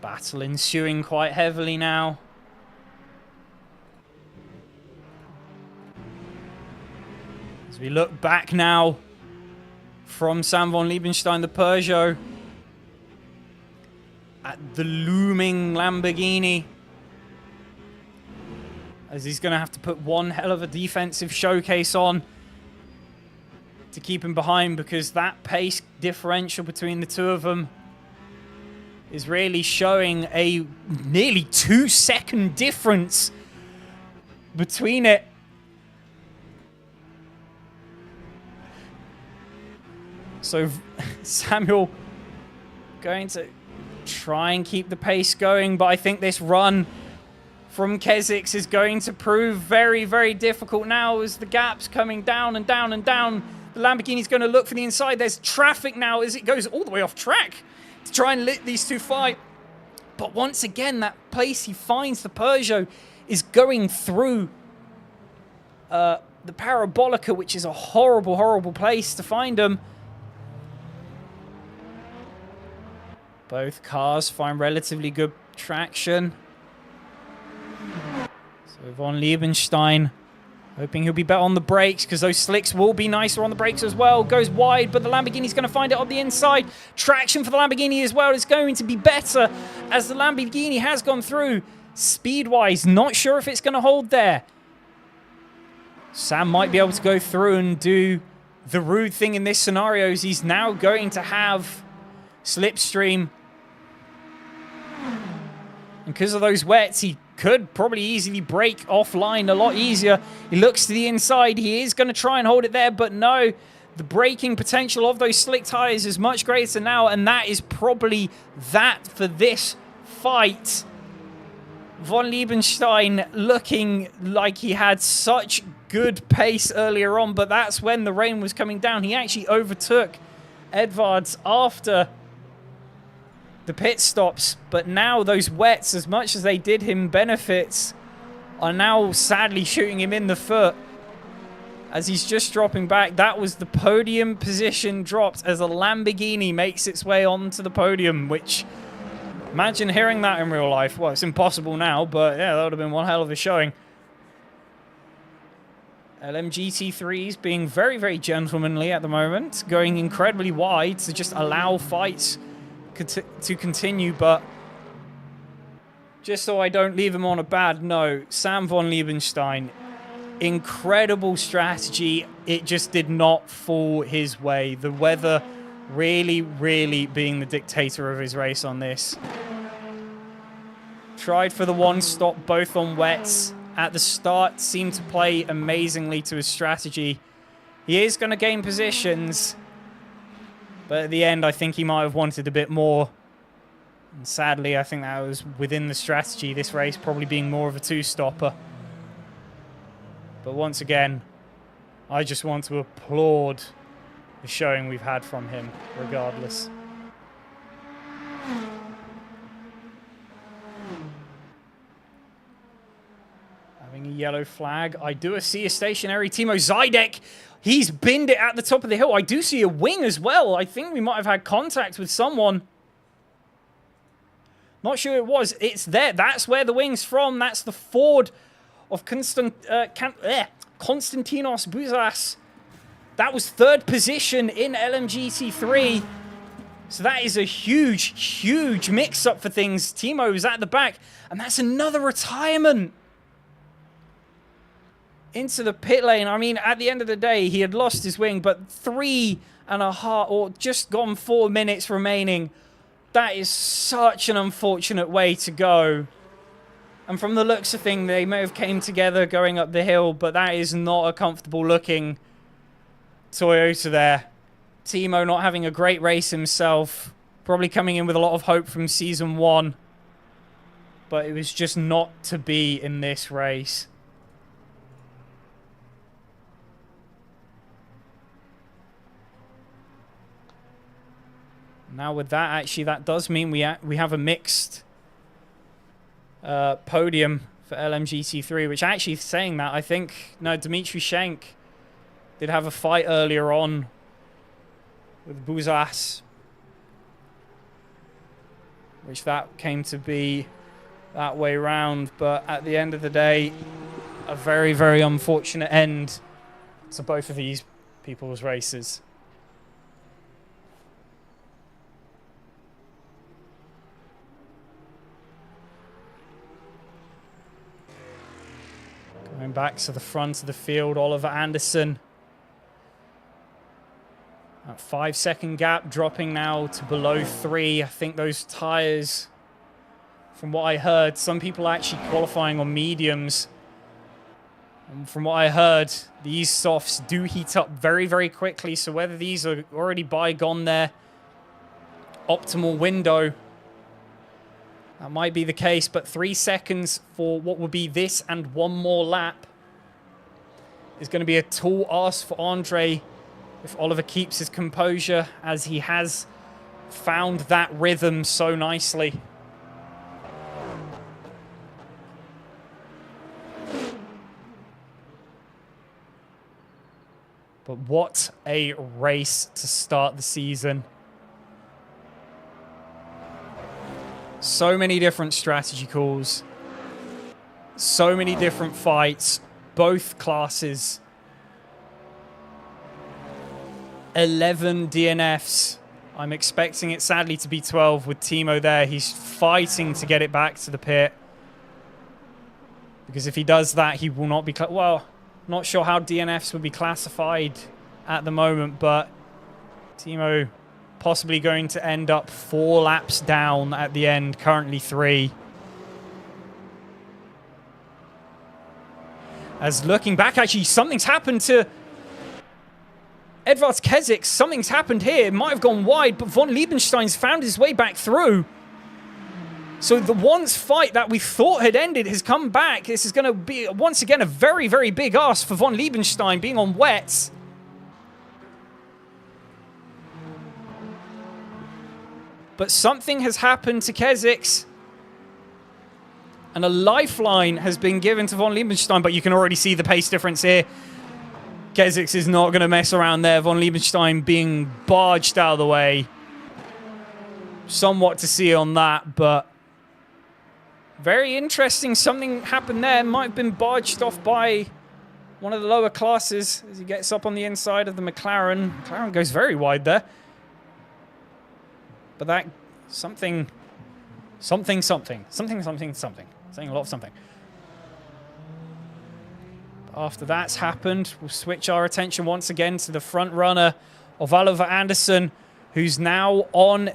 B: Battle ensuing quite heavily now. As we look back now from Sam von Liebenstein, the Peugeot, at the looming Lamborghini, as he's going to have to put one hell of a defensive showcase on to keep him behind, because that pace differential between the two of them is really showing a nearly 2-second difference between it. So Samuel going to try and keep the pace going, but I think this run from Kesix is going to prove very, very difficult now, as the gap's coming down and down and down. The Lamborghini's going to look for the inside. There's traffic now as it goes all the way off track to try and let these two fight. But once again, that place he finds the Peugeot is going through the Parabolica, which is a horrible, horrible place to find them. Both cars find relatively good traction. So von Liebenstein hoping he'll be better on the brakes, because those slicks will be nicer on the brakes as well. Goes wide, but the Lamborghini's going to find it on the inside. Traction for the Lamborghini as well is going to be better, as the Lamborghini has gone through. Speed-wise, not sure if it's going to hold there. Sam might be able to go through and do the rude thing in this scenario, is he's now going to have slipstream. And because of those wets, he could probably easily brake offline a lot easier. He looks to the inside. He is going to try and hold it there, but no. The braking potential of those slick tires is much greater now, and that is probably that for this fight. Von Liebenstein looking like he had such good pace earlier on, but that's when the rain was coming down. He actually overtook Edvards after the pit stops, but now those wets, as much as they did him benefits, are now sadly shooting him in the foot as he's just dropping back. That was the podium position dropped as a Lamborghini makes its way onto the podium, which, imagine hearing that in real life. Well, it's impossible now, but yeah, that would have been one hell of a showing. LMGT3's being very, very gentlemanly at the moment, going incredibly wide to just allow fights to continue, but just so I don't leave him on a bad note, Sam von Liebenstein, incredible strategy. It just did not fall his way. The weather really, really being the dictator of his race on this. Tried for the one stop, both on wets. At the start, seemed to play amazingly to his strategy. He is going to gain positions, but at the end, I think he might have wanted a bit more. And sadly, I think that was within the strategy, this race probably being more of a two-stopper. But once again, I just want to applaud the showing we've had from him, regardless. Having a yellow flag. I do see a stationary Timo Zidek. He's binned it at the top of the hill. I do see a wing as well. I think we might have had contact with someone. Not sure it was. It's there. That's where the wing's from. That's the Ford of Konstantinos Bouzas. That was third position in LMGT3. So that is a huge, huge mix-up for things. Timo was at the back. And that's another retirement into the pit lane. I mean, at the end of the day, he had lost his wing, but 3.5 or just gone 4 minutes remaining. That is such an unfortunate way to go. And from the looks of things, they may have came together going up the hill, but that is not a comfortable looking Toyota there. Timo not having a great race himself. Probably coming in with a lot of hope from season 1. But it was just not to be in this race. Now with that, actually, that does mean we have a mixed podium for LMGT3, which actually, saying that, I think, no, Dmitry Schenk did have a fight earlier on with Bouzas, which that came to be that way round. But at the end of the day, a very, very unfortunate end to both of these people's races. Going back to the front of the field, Oliver Anderson. That 5-second gap dropping now to below 3. I think those tyres, from what I heard, some people are actually qualifying on mediums. And from what I heard, these softs do heat up very, very quickly. So whether these are already bygone their optimal window, that might be the case, but 3 seconds for what will be this and one more lap is going to be a tall ask for Andre if Oliver keeps his composure, as he has found that rhythm so nicely. But what a race to start the season. So many different strategy calls. So many different fights. Both classes. 11 DNFs. I'm expecting it sadly to be 12 with Timo there. He's fighting to get it back to the pit. Because if he does that, he will not be... Well, not sure how DNFs will be classified at the moment, but Timo possibly going to end up 4 laps down at the end, currently 3. As looking back, actually, something's happened to Edvard Kezik. Something's happened here. It might have gone wide, but von Liebenstein's found his way back through. So the once fight that we thought had ended has come back. This is going to be, once again, a very, very big ask for von Liebenstein being on wets. But something has happened to Keziks. And a lifeline has been given to von Liebenstein, but you can already see the pace difference here. Keziks is not going to mess around there. Von Liebenstein being barged out of the way. Somewhat to see on that, but very interesting. Something happened there. Might have been barged off by one of the lower classes as he gets up on the inside of the McLaren. McLaren goes very wide there. But that something. Saying a lot of something. After that's happened, we'll switch our attention once again to the front runner of Oliver Anderson, who's now on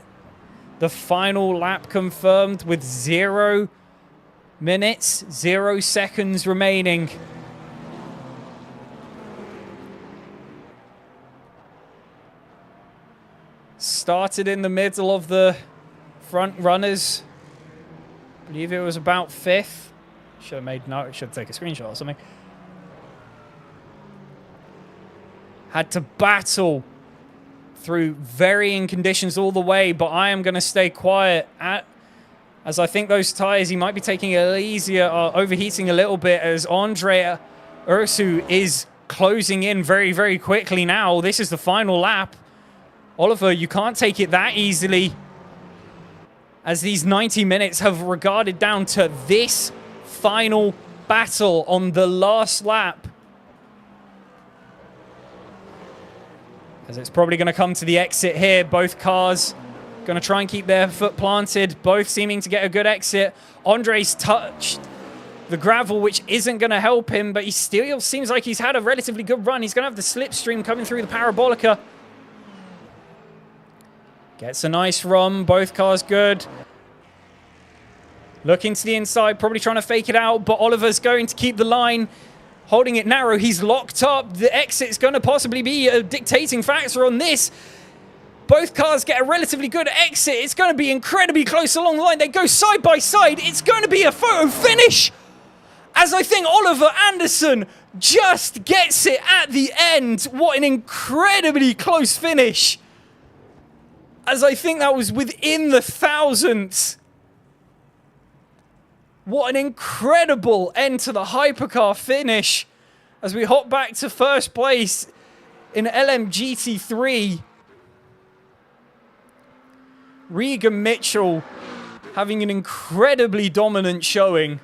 B: the final lap confirmed with 0 minutes, 0 seconds remaining. Started in the middle of the front runners. I believe it was about 5th. Should have made note. Should take a screenshot or something. Had to battle through varying conditions all the way, but I am going to stay quiet as I think those tyres, he might be taking it easier, overheating a little bit as Andre Ursu is closing in very, very quickly now. This is the final lap. Oliver, you can't take it that easily, as these 90 minutes have regarded down to this final battle on the last lap. As it's probably going to come to the exit here. Both cars going to try and keep their foot planted. Both seeming to get a good exit. Andre's touched the gravel, which isn't going to help him, but he still seems like he's had a relatively good run. He's going to have the slipstream coming through the Parabolica. Gets a nice run. Both cars good. Looking to the inside, probably trying to fake it out, but Oliver's going to keep the line. Holding it narrow, he's locked up. The exit's going to possibly be a dictating factor on this. Both cars get a relatively good exit. It's going to be incredibly close along the line. They go side by side. It's going to be a photo finish. As I think Oliver Anderson just gets it at the end. What an incredibly close finish. As I think that was within the thousandths. What an incredible end to the Hypercar finish. As we hop back to first place in LMGT3. Regan Mitchell having an incredibly dominant showing.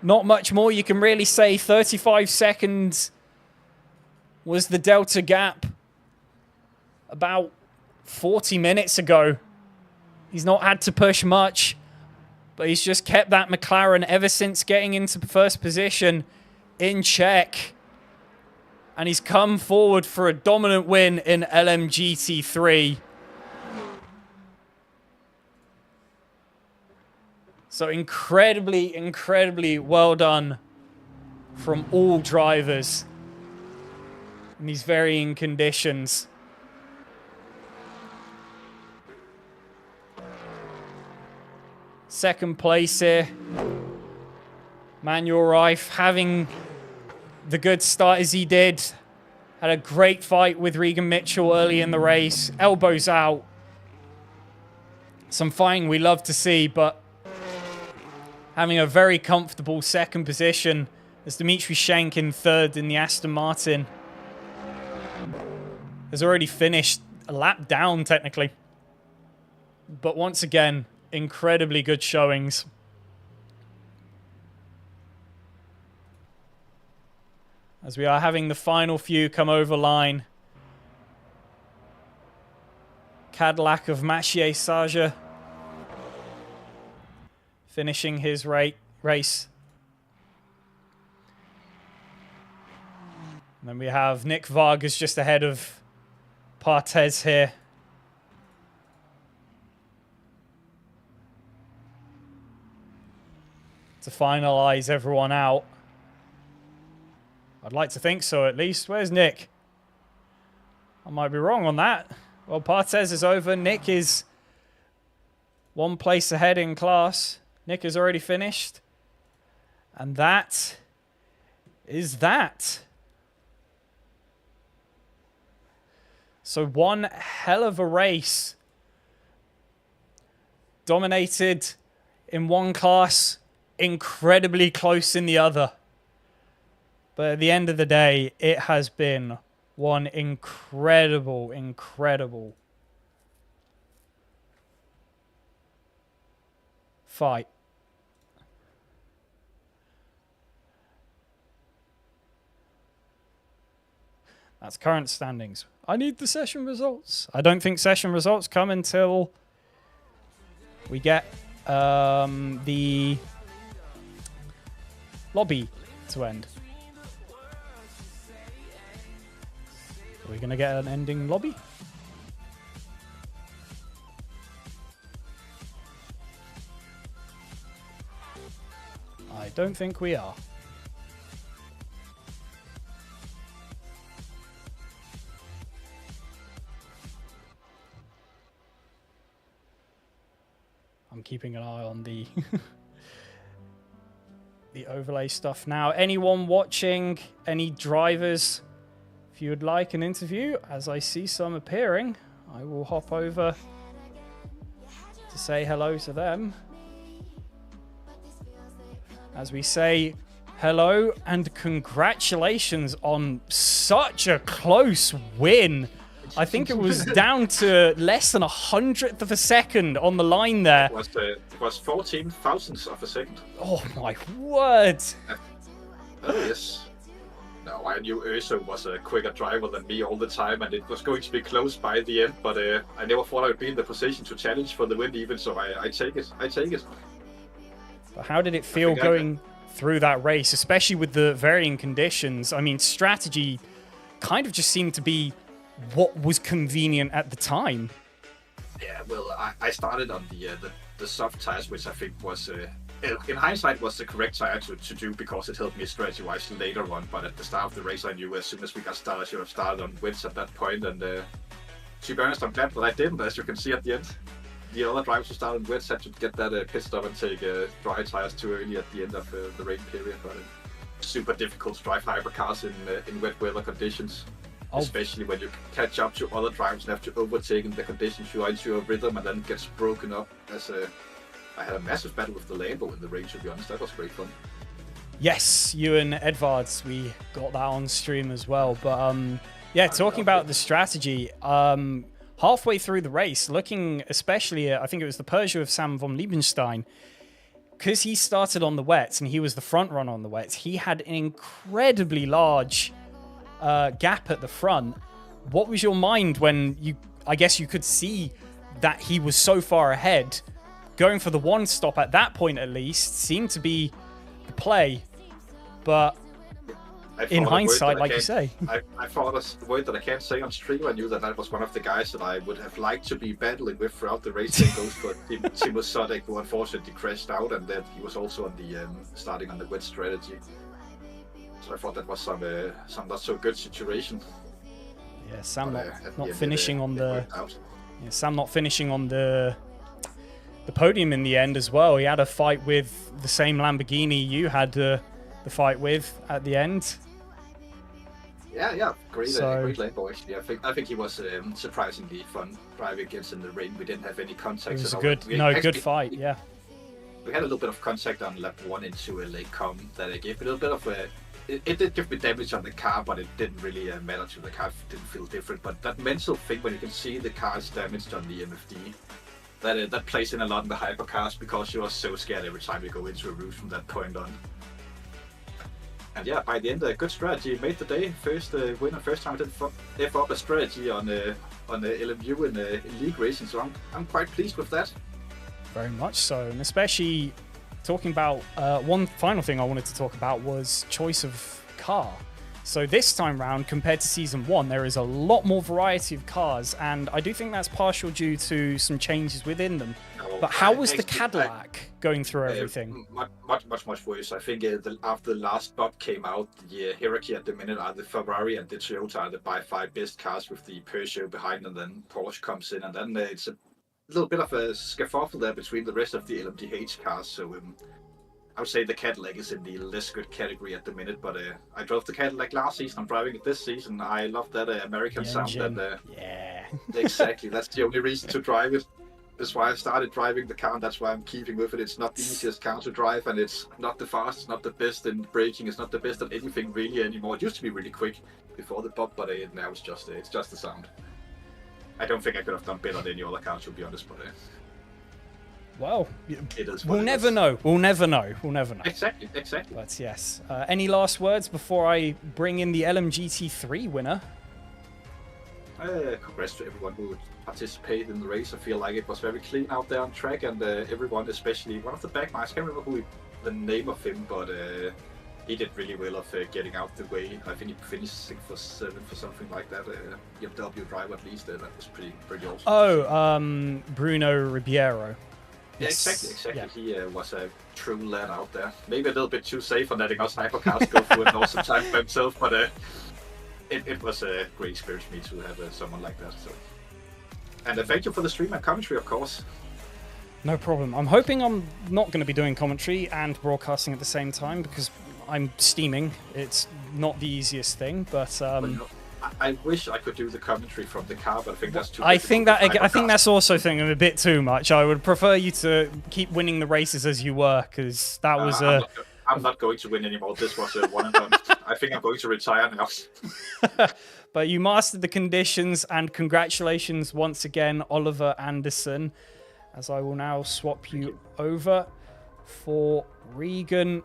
B: Not much more you can really say. 35 seconds was the delta gap about 40 minutes ago. He's not had to push much, but he's just kept that McLaren ever since getting into first position in check. And he's come forward for a dominant win in LMGT3. So incredibly, incredibly well done from all drivers in these varying conditions. Second place here. Manuel Reif having the good start as he did. Had a great fight with Regan Mitchell early in the race. Elbows out. Some fighting we love to see, but having a very comfortable second position as Dimitri Schenk in third in the Aston Martin. Has already finished a lap down, technically. But once again, incredibly good showings. As we are having the final few come over line. Cadillac of Machier Sarge finishing his race. And then we have Nick Vargas just ahead of Partez here. To finalize everyone out. I'd like to think so, at least. Where's Nick? I might be wrong on that. Well, Partez is over. Nick is one place ahead in class. Nick has already finished. And that is that. So one hell of a race. Dominated in one class, incredibly close in the other. But at the end of the day, it has been one incredible, incredible fight. That's current standings. I need the session results. I don't think session results come until we get the lobby to end. Are we going to get an ending lobby? I don't think we are. I'm keeping an eye on the the overlay stuff now. Anyone watching, any drivers, if you would like an interview, as I see some appearing, I will hop over to say hello to them. As we say hello and congratulations on such a close win. I think it was down to less than 100th of a second on the line there.
D: It was 14 thousandths of a second.
B: Oh my word!
D: Oh yes. No, I knew Urso was a quicker driver than me all the time, and it was going to be close by the end. But I never thought I would be in the position to challenge for the win, even. So I take it. I take it.
B: But how did it feel going through that race, especially with the varying conditions? I mean, strategy kind of just seemed to be what was convenient at the time.
D: Yeah, well, I started on the soft tires, which I think was in hindsight, was the correct tire to do because it helped me strategy-wise later on. But at the start of the race, I knew as soon as we got started, I should have started on wets at that point. And to be honest, I'm glad that I didn't. As you can see at the end, the other drivers who started on wets had to get that pit stop and take dry tires too early at the end of the rain period. But super difficult to drive hypercars in wet weather conditions. Especially when you catch up to other drivers and have to overtake in the conditions you are into a rhythm and then it gets broken up. I had a massive battle with the Lambo in the rain, to be honest. That was great fun.
B: Yes, you and Edvards, we got that on stream as well. But yeah, talking about the strategy, halfway through the race, looking especially at, I think it was the Peugeot of Sam von Liebenstein, because he started on the wets and he was the front runner on the wets, he had an incredibly large gap at the front. What was your mind when I guess you could see that he was so far ahead? Going for the one stop at that point at least seemed to be the play, but in hindsight, like you say,
D: I thought a word that I can't say on stream. I knew that was one of the guys that I would have liked to be battling with throughout the race. That goes for Timo Sodek, who unfortunately crashed out, and then he was also on the starting on the wet strategy. So I thought that was some not so good situation.
B: Yeah, Sam not finishing on the. Yeah, Sam not finishing on the podium in the end as well. He had a fight with the same Lamborghini you had the fight with at the end.
D: Yeah, great Lambo actually. I think he was surprisingly fun driving against in the rain. We didn't have any contact.
B: It was a good fight. Yeah.
D: We had a little bit of contact on lap 1 into a Lake Com that gave a little bit of a. It did give me damage on the car, but it didn't really matter to the car. It didn't feel different. But that mental thing when you can see the car is damaged on the MFD. That plays in a lot in the hypercars because you are so scared every time you go into a route from that point on. And yeah, by the end, a good strategy made the day. First winner, first time I did F up a strategy on the LMU in league racing, so I'm quite pleased with that.
B: Very much so, and especially talking about one final thing I wanted to talk about was choice of car. So this time round, compared to Season 1, there is a lot more variety of cars, and I do think that's partial due to some changes within them. But how was the Cadillac going through everything?
D: Much worse. I think after the last Bob came out, the hierarchy at the minute are the Ferrari and the Toyota are the by far best cars with the Peugeot behind, and then Porsche comes in, and then it's a little bit of a scuffle there between the rest of the LMDH cars. So I would say the Cadillac is in the less good category at the minute, but I drove the Cadillac last season. I'm driving it this season. I love that American sound.
B: Yeah.
D: Exactly. That's the only reason to drive it. That's why I started driving the car, and that's why I'm keeping with it. It's not the easiest car to drive, and it's not the fastest, not the best in braking. It's not the best at anything really anymore. It used to be really quick before the pop, but now it's just the sound. I don't think I could have done better than any other car, to be honest, but
B: well,
D: it is
B: we'll never know. We'll never know.
D: Exactly.
B: But yes. Any last words before I bring in the LMGT3 winner?
D: Congrats to everyone who participated in the race. I feel like it was very clean out there on track, and everyone, especially one of the back marks, I can't remember the name of him, but he did really well of getting out the way. I think he finished 6th or 7th or something like that. BMW driver at least. That was pretty awesome.
B: Oh, Bruno Ribeiro.
D: Yeah, exactly. Yeah. He was a true lad out there. Maybe a little bit too safe on letting us hypercars go through an awesome time by himself, but it was a great experience for me to have someone like that. So, and thank you for the stream and commentary, of course. No problem. I'm hoping I'm not going to be doing commentary and broadcasting at the same time because I'm steaming. It's not the easiest thing, but I wish I could do the commentary from the car, but I think that's too. I think that's also thinking a bit too much. I would prefer you to keep winning the races as you were, because that was I'm not going to win anymore. This was a one and done. I think I'm going to retire now. But you mastered the conditions, and congratulations once again, Oliver Anderson. As I will now swap you over for Regan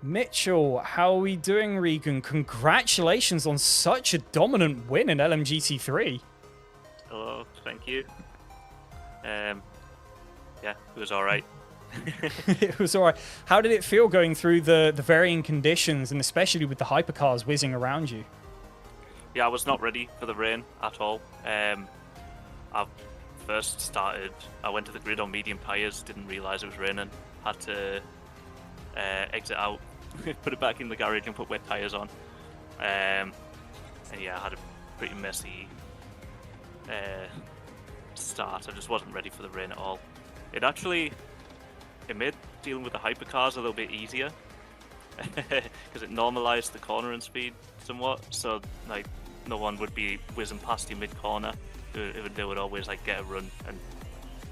D: Mitchell. How are we doing, Regan? Congratulations on such a dominant win in LMGT3.
E: Hello, thank you. Yeah, it was all right.
B: It was all right. How did it feel going through the varying conditions, and especially with the hypercars whizzing around you?
E: Yeah, I was not ready for the rain at all. I first started, I went to the grid on medium tyres, didn't realise it was raining, had to exit out, put it back in the garage and put wet tyres on. And yeah, I had a pretty messy start. I just wasn't ready for the rain at all. It made dealing with the hypercars a little bit easier because it normalised the cornering speed somewhat, so like no one would be whizzing past you mid-corner. They would always like get a run and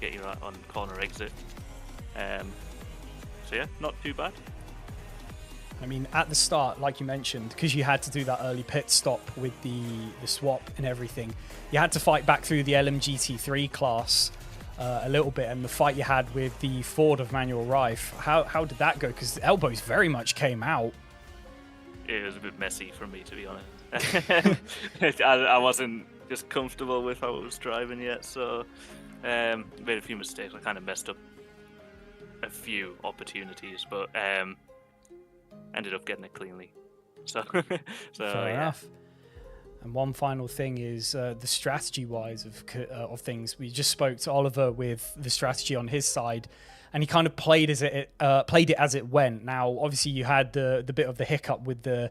E: get you on corner exit. So yeah, not too bad.
B: I mean, at the start, like you mentioned, because you had to do that early pit stop with the swap and everything, you had to fight back through the LMGT3 class a little bit, and the fight you had with the Ford of Manuel Rife. How did that go? Because the elbows very much came out.
E: It was a bit messy for me, to be honest. I wasn't just comfortable with how I was driving yet, so made a few mistakes. I kind of messed up a few opportunities, but ended up getting it cleanly. So
B: Fair enough. And one final thing is the strategy-wise of things. We just spoke to Oliver with the strategy on his side, and he kind of played it as it went. Now, obviously, you had the bit of the hiccup with the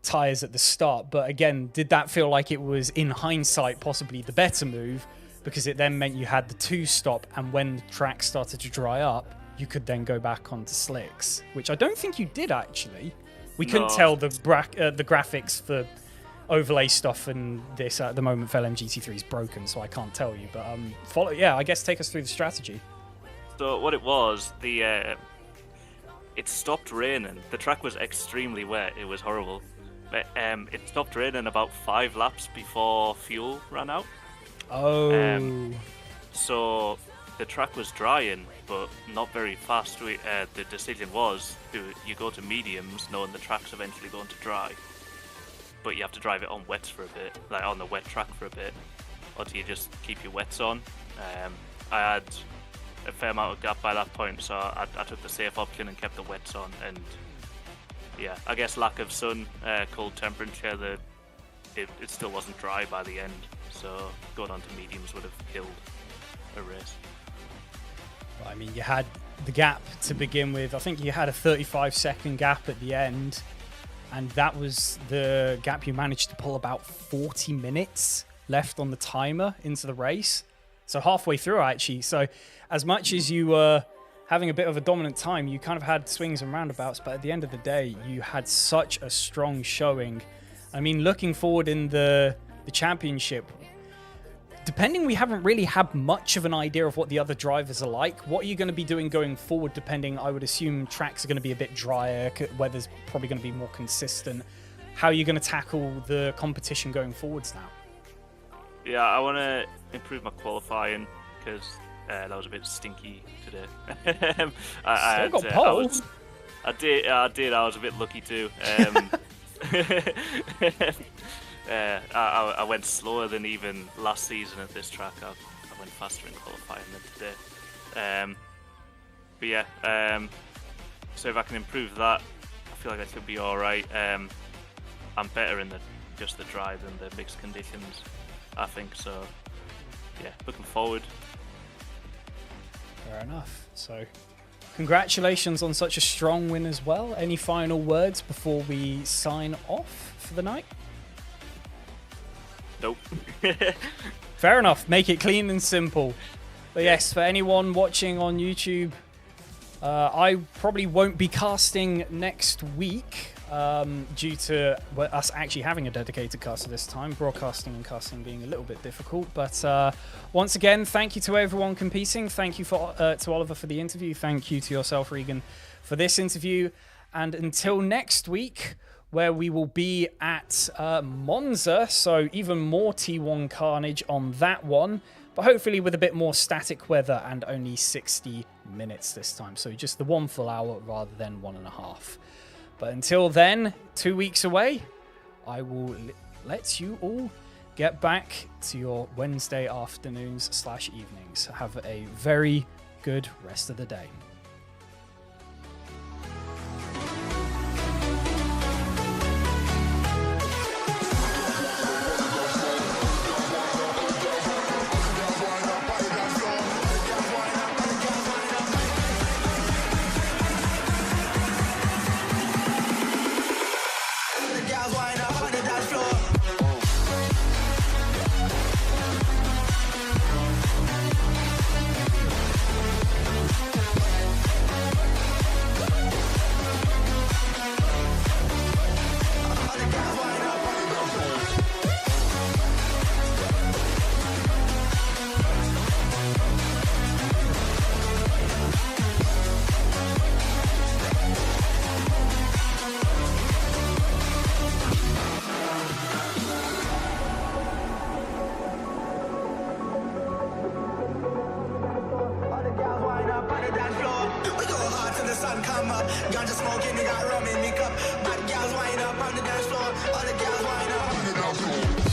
B: tyres at the start, but again, did that feel like it was, in hindsight, possibly the better move, because it then meant you had the two-stop, and when the track started to dry up, you could then go back onto slicks, which I don't think you did, actually. We couldn't tell the graphics for overlay stuff, and this at the moment for LMGT3 is broken, so I can't tell you. But I guess take us through the strategy.
E: So what it was, it stopped raining. The track was extremely wet. It was horrible. But it stopped raining about 5 laps before fuel ran out.
B: Oh.
E: So the track was drying, but not very fast. The decision was, you go to mediums, knowing the track's eventually going to dry, but you have to drive it on wets for a bit, like on the wet track for a bit, or do you just keep your wets on? I had a fair amount of gap by that point, so I took the safe option and kept the wets on. And yeah, I guess lack of sun, cold temperature, it still wasn't dry by the end, so going on to mediums would have killed a race.
B: I mean, you had the gap to begin with. I think you had a 35-second gap at the end, and that was the gap you managed to pull about 40 minutes left on the timer into the race. So halfway through, actually. So as much as you were having a bit of a dominant time, you kind of had swings and roundabouts, but at the end of the day, you had such a strong showing. I mean, looking forward in the championship, we haven't really had much of an idea of what the other drivers are like. What are you going to be doing going forward, depending? I would assume tracks are going to be a bit drier, weather's probably going to be more consistent. How are you going to tackle the competition going forwards now?
E: Yeah, I want to improve my qualifying, because that was a bit stinky today.
B: I got pole.
E: I did. I was a bit lucky too. I went slower than even last season at this track. I went faster in qualifying than today. But yeah, so if I can improve that, I feel like I should be all right. I'm better in just the dry than the mixed conditions, I think. So yeah, looking forward.
B: Fair enough. So congratulations on such a strong win as well. Any final words before we sign off for the night?
E: Nope.
B: Fair enough. Make it clean and simple. But yes, for anyone watching on YouTube, I probably won't be casting next week due to us actually having a dedicated caster this time. Broadcasting and casting being a little bit difficult. But once again, thank you to everyone competing. Thank you to Oliver for the interview. Thank you to yourself, Regan, for this interview. And until next week, where we will be at Monza, so even more T1 carnage on that one, but hopefully with a bit more static weather and only 60 minutes this time. So just the 1 full hour rather than 1.5. But until then, 2 weeks away, I will let you all get back to your Wednesday afternoons/evenings. Have a very good rest of the day.
A: sun come up. Ganja smoking, they got rum in me cup. Bad gals wind up on the dance floor. All the gals wind up on the dance floor.